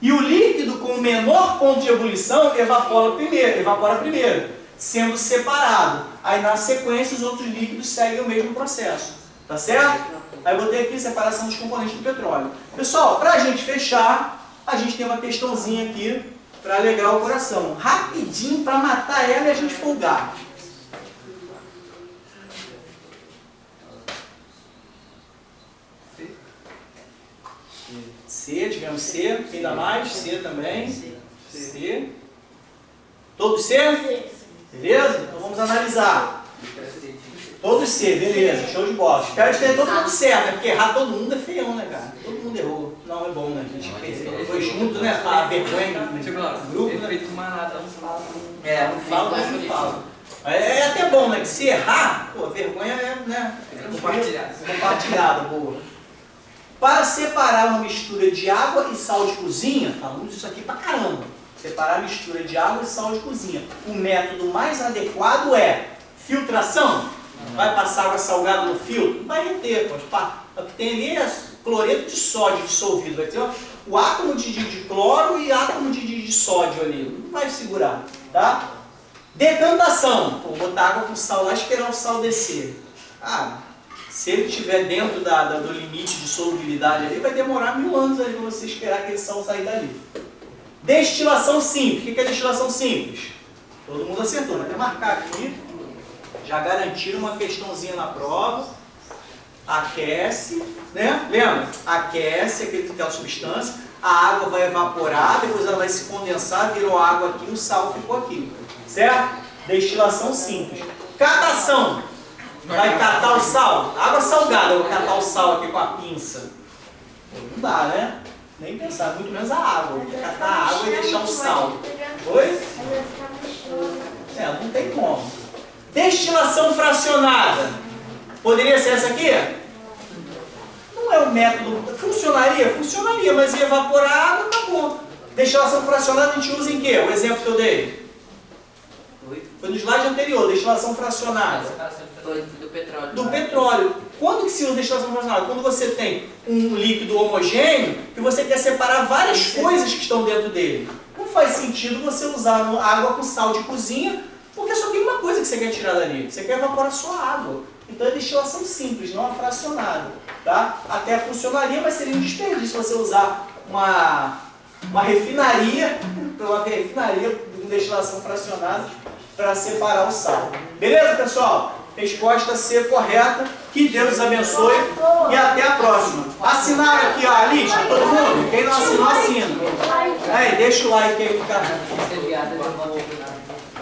E o líquido com o menor ponto de ebulição evapora primeiro, sendo separado. Aí na sequência os outros líquidos seguem o mesmo processo. Tá certo? Aí eu botei aqui separação dos componentes do petróleo. Pessoal, para a gente fechar, a gente tem uma questãozinha aqui para alegrar o coração. Rapidinho para matar ela e a gente folgar. C, tivemos C, quem dá mais? C também. C. Todos C? Beleza? Então vamos analisar. Todos C, beleza, show de bola. Espero que esteja todo mundo certo, né? Porque errar todo mundo é feião, né, cara? Todo mundo errou. Não, é bom, né? A gente foi junto, né? A vergonha no grupo, né? Efeito manada, não fala. Não fala, mas não fala. É até bom, né? Que se errar, pô, a vergonha é, né? Compartilhada, boa. Para separar uma mistura de água e sal de cozinha, falamos isso aqui pra caramba. Separar a mistura de água e sal de cozinha. O método mais adequado é filtração. Vai passar água salgada no filtro? Não vai reter, pô. O que tem ali é cloreto de sódio dissolvido. Vai ter o átomo de cloro e átomo de sódio ali. Não vai segurar, tá? Decantação. Pô, botar água com sal lá e esperar o sal descer. Se ele estiver dentro do limite de solubilidade ali, vai demorar 1000 anos ali para você esperar aquele sal sair dali. Destilação simples. O que é destilação simples? Todo mundo acertou, vai até marcar aqui. Já garantiram uma questãozinha na prova. Aquece, né? Lembra? Aquece aquela substância, a água vai evaporar, depois ela vai se condensar, virou água aqui, o sal ficou aqui. Certo? Destilação simples. Catação. Vai catar o sal. Água salgada, eu vou catar o sal aqui com a pinça. Não dá, né? Nem pensar, muito menos a água. Vou catar a água e deixar o sal. Oi? Não tem como. Destilação fracionada. Poderia ser essa aqui? Não é o método. Funcionaria? Funcionaria, mas ia evaporar a água, acabou. Destilação fracionada a gente usa em quê? O exemplo que eu dei. Foi no slide anterior, destilação fracionada. Foi do petróleo. Do petróleo. Quando que se usa destilação fracionada? Quando você tem um líquido homogêneo e você quer separar várias coisas que estão dentro dele. Não faz sentido você usar água com sal de cozinha, porque só tem uma coisa que você quer tirar dali. Você quer evaporar só a água. Então é destilação simples, não é fracionada. Tá? Até funcionaria, mas seria um desperdício você usar uma refinaria com destilação fracionada para separar o sal. Beleza, pessoal? Resposta C correta. Que Deus os abençoe e até a próxima. Assinaram aqui a lista, todo mundo? Quem não assinou, assina. Aí, deixa o like aí do canal.